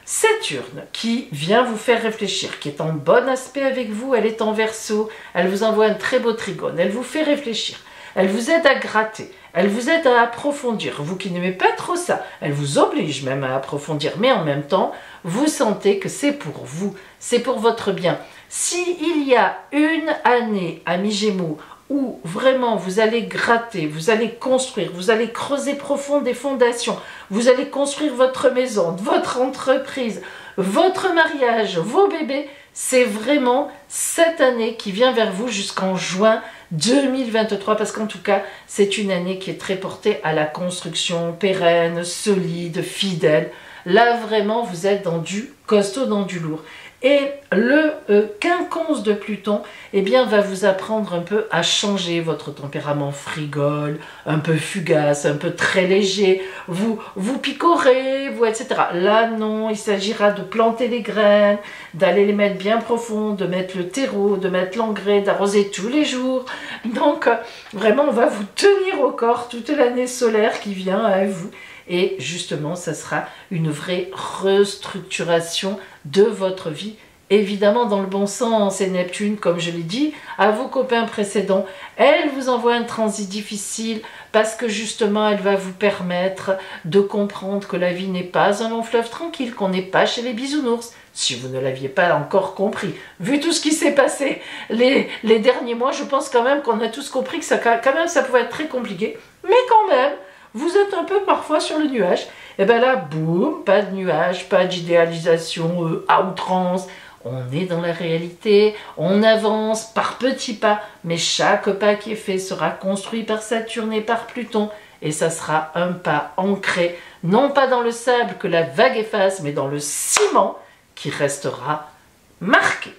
Saturne qui vient vous faire réfléchir, qui est en bon aspect avec vous, elle est en Verseau, elle vous envoie un très beau trigone, elle vous fait réfléchir, elle vous aide à gratter, elle vous aide à approfondir, vous qui n'aimez pas trop ça, elle vous oblige même à approfondir, mais en même temps, vous sentez que c'est pour vous, c'est pour votre bien. S'il y a une année, amis Gémeaux, où vraiment vous allez gratter, vous allez construire, vous allez creuser profond des fondations, vous allez construire votre maison, votre entreprise, votre mariage, vos bébés, c'est vraiment cette année qui vient vers vous jusqu'en juin 2023, parce qu'en tout cas, c'est une année qui est très portée à la construction pérenne, solide, fidèle. Là, vraiment, vous êtes dans du costaud, dans du lourd. Et le quinconce de Pluton, eh bien, va vous apprendre un peu à changer votre tempérament frigole, un peu fugace, un peu très léger, vous picorez, etc. Là, non, il s'agira de planter les graines, d'aller les mettre bien profondes, de mettre le terreau, de mettre l'engrais, d'arroser tous les jours. Donc, vraiment, on va vous tenir au corps toute l'année solaire qui vient à vous. Et justement, ça sera une vraie restructuration de votre vie, évidemment dans le bon sens. Et Neptune, comme je l'ai dit, à vos copains précédents, elle vous envoie un transit difficile parce que justement, elle va vous permettre de comprendre que la vie n'est pas un long fleuve tranquille, qu'on n'est pas chez les bisounours. Si vous ne l'aviez pas encore compris, vu tout ce qui s'est passé les derniers mois, je pense quand même qu'on a tous compris que ça pouvait être très compliqué, mais quand même, vous êtes un peu parfois sur le nuage, et bien là, boum, pas de nuage, pas d'idéalisation à outrance, on est dans la réalité, on avance par petits pas, mais chaque pas qui est fait sera construit par Saturne et par Pluton, et ça sera un pas ancré, non pas dans le sable que la vague efface, mais dans le ciment qui restera marqué.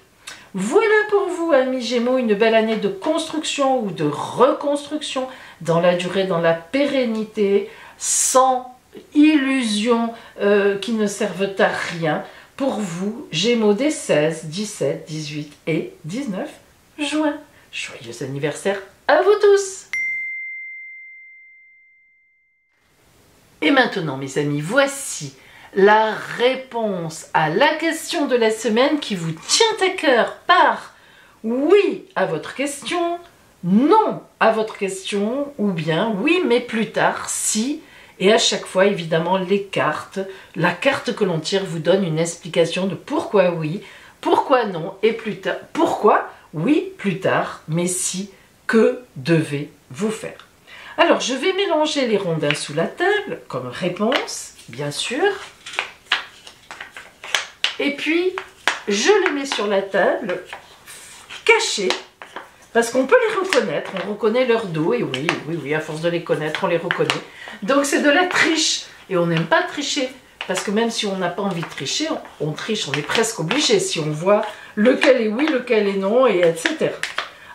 Voilà pour vous, amis Gémeaux, une belle année de construction ou de reconstruction dans la durée, dans la pérennité, sans illusions qui ne servent à rien. Pour vous, Gémeaux des 16, 17, 18 et 19 juin. Joyeux anniversaire à vous tous! Et maintenant, mes amis, voici la réponse à la question de la semaine qui vous tient à cœur par oui à votre question, non à votre question, ou bien oui mais plus tard, si, et à chaque fois évidemment les cartes, la carte que l'on tire vous donne une explication de pourquoi oui, pourquoi non, et plus tard, pourquoi oui plus tard, mais si, que devez-vous faire? Alors, je vais mélanger les rondins sous la table, comme réponse, bien sûr. Et puis, je les mets sur la table, cachés, parce qu'on peut les reconnaître. On reconnaît leur dos, et oui, oui, oui, à force de les connaître, on les reconnaît. Donc, c'est de la triche. Et on n'aime pas tricher, parce que même si on n'a pas envie de tricher, on triche, on est presque obligé, si on voit lequel est oui, lequel est non, et etc.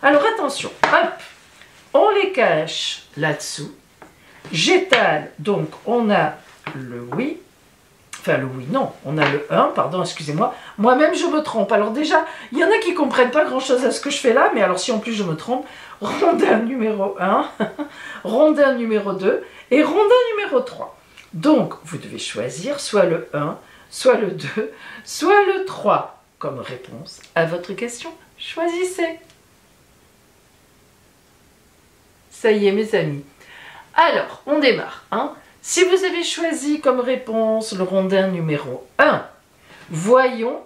Alors, attention, hop, on les cache là-dessous. J'étale, donc on a le oui, enfin le oui, non, on a le 1, pardon, excusez-moi. Moi-même, je me trompe. Alors déjà, il y en a qui ne comprennent pas grand-chose à ce que je fais là, mais alors si en plus je me trompe, rondin numéro 1, rondin numéro 2 et rondin numéro 3. Donc, vous devez choisir soit le 1, soit le 2, soit le 3 comme réponse à votre question. Choisissez. Ça y est, mes amis. Alors, on démarre. Hein. Si vous avez choisi comme réponse le rondin numéro 1, voyons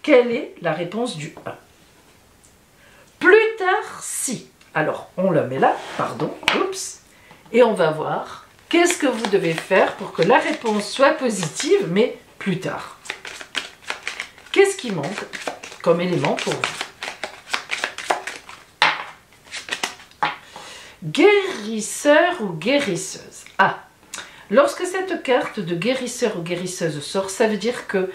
quelle est la réponse du 1. Plus tard, si. Alors, on le met là, pardon, oups, et on va voir qu'est-ce que vous devez faire pour que la réponse soit positive, mais plus tard. Qu'est-ce qui manque comme élément pour vous? Guérisseur ou guérisseuse. Ah, lorsque cette carte de guérisseur ou guérisseuse sort, ça veut dire que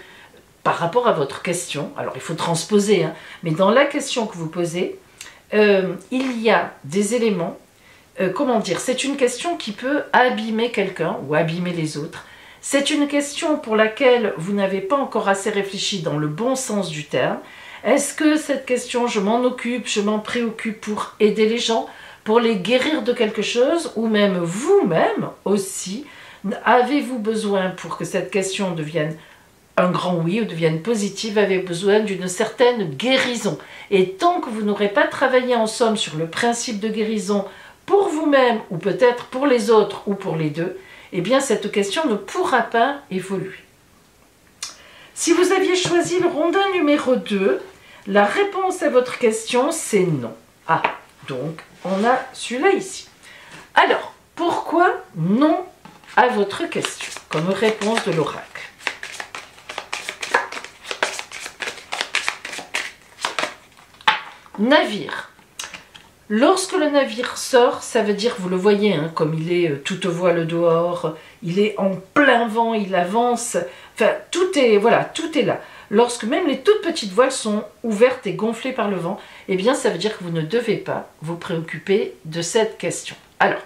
par rapport à votre question, alors il faut transposer, hein, mais dans la question que vous posez, il y a des éléments, comment dire, c'est une question qui peut abîmer quelqu'un ou abîmer les autres. C'est une question pour laquelle vous n'avez pas encore assez réfléchi dans le bon sens du terme. Est-ce que cette question, je m'en occupe, je m'en préoccupe pour aider les gens, pour les guérir de quelque chose, ou même vous-même aussi, avez-vous besoin pour que cette question devienne un grand oui ou devienne positive, avez-vous besoin d'une certaine guérison. Et tant que vous n'aurez pas travaillé en somme sur le principe de guérison pour vous-même, ou peut-être pour les autres, ou pour les deux, eh bien cette question ne pourra pas évoluer. Si vous aviez choisi le rondin numéro 2, la réponse à votre question, c'est non. Ah, donc on a celui-là ici. Alors, pourquoi non à votre question comme réponse de l'oracle? Navire. Lorsque le navire sort, ça veut dire, vous le voyez, hein, comme il est toute voile dehors, il est en plein vent, il avance, enfin tout est, voilà, tout est là. Lorsque même les toutes petites voiles sont ouvertes et gonflées par le vent, eh bien ça veut dire que vous ne devez pas vous préoccuper de cette question. Alors,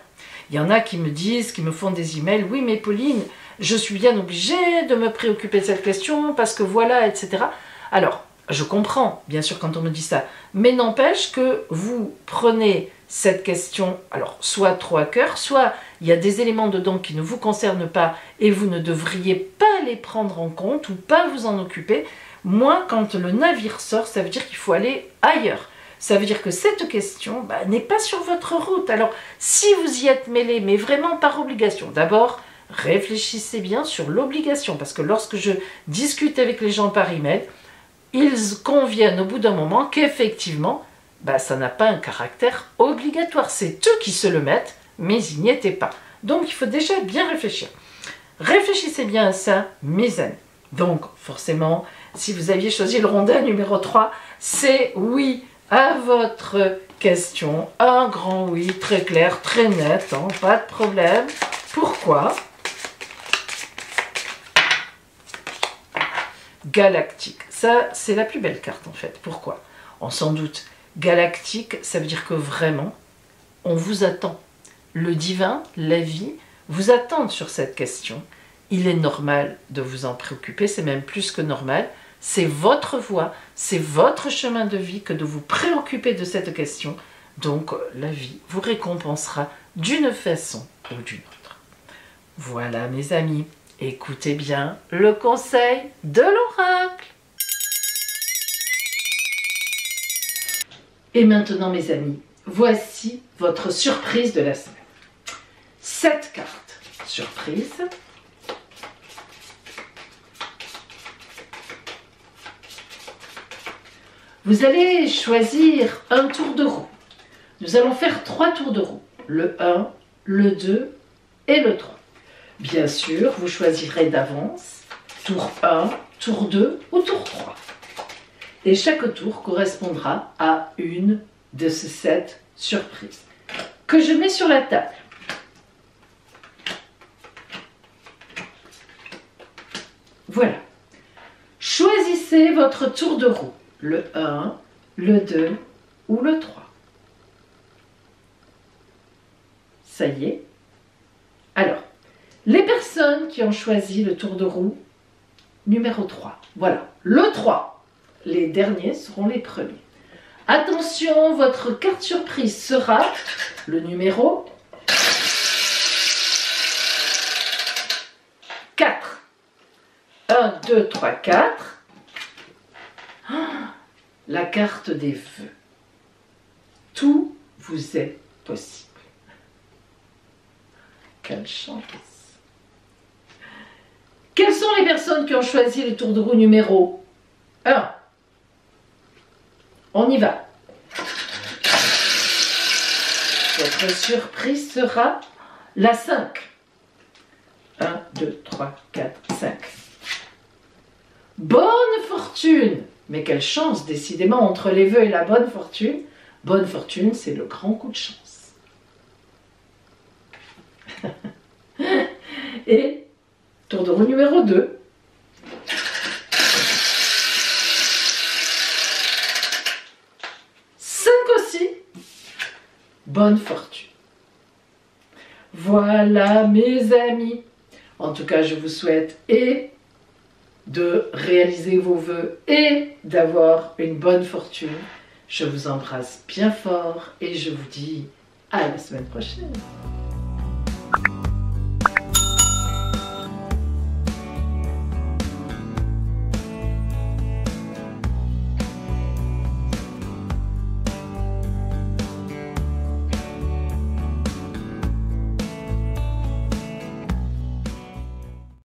il y en a qui me disent, qui me font des emails, oui mais Pauline, je suis bien obligée de me préoccuper de cette question parce que voilà, etc. Alors, je comprends, bien sûr, quand on me dit ça, mais n'empêche que vous prenez cette question, alors soit trop à cœur, soit il y a des éléments dedans qui ne vous concernent pas et vous ne devriez pas les prendre en compte ou pas vous en occuper. Moi, quand le navire sort, ça veut dire qu'il faut aller ailleurs. Ça veut dire que cette question n'est pas sur votre route. Alors, si vous y êtes mêlé, mais vraiment par obligation, d'abord, réfléchissez bien sur l'obligation, parce que lorsque je discute avec les gens par email, ils conviennent au bout d'un moment qu'effectivement, ça n'a pas un caractère obligatoire. C'est eux qui se le mettent, mais ils n'y étaient pas. Donc, il faut déjà bien réfléchir. Réfléchissez bien à ça, mes amis. Donc, forcément, si vous aviez choisi le rondin numéro 3, c'est oui à votre question. Un grand oui, très clair, très net, hein, pas de problème. Pourquoi? Galactique. Ça, c'est la plus belle carte en fait. Pourquoi? On s'en doute. Galactique, ça veut dire que vraiment, on vous attend. Le divin, la vie, vous attendent sur cette question. Il est normal de vous en préoccuper, c'est même plus que normal. C'est votre voie, c'est votre chemin de vie que de vous préoccuper de cette question. Donc, la vie vous récompensera d'une façon ou d'une autre. Voilà, mes amis. Écoutez bien le conseil de l'oracle. Et maintenant, mes amis, voici votre surprise de la semaine. 7 cartes surprise. Vous allez choisir un tour de roue. Nous allons faire 3 tours de roue. Le 1, le 2 et le 3. Bien sûr, vous choisirez d'avance tour 1, tour 2 ou tour 3. Et chaque tour correspondra à une de ces 7 surprises que je mets sur la table. Voilà. Choisissez votre tour de roue, le 1, le 2 ou le 3. Ça y est. Alors, les personnes qui ont choisi le tour de roue numéro 3, voilà, le 3. Les derniers seront les premiers. Attention, votre carte surprise sera le numéro 4. 1, 2, 3, 4. La carte des vœux. Tout vous est possible. Quelle chance! Quelles sont les personnes qui ont choisi le tour de roue numéro 1? On y va. Votre surprise sera la 5. 1, 2, 3, 4, 5. Bonne fortune! Mais quelle chance, décidément, entre les vœux et la bonne fortune. Bonne fortune, c'est le grand coup de chance. Et tour de roue numéro 2. Aussi, bonne fortune. Voilà mes amis. En tout cas, je vous souhaite et de réaliser vos vœux et d'avoir une bonne fortune. Je vous embrasse bien fort et je vous dis à la semaine prochaine.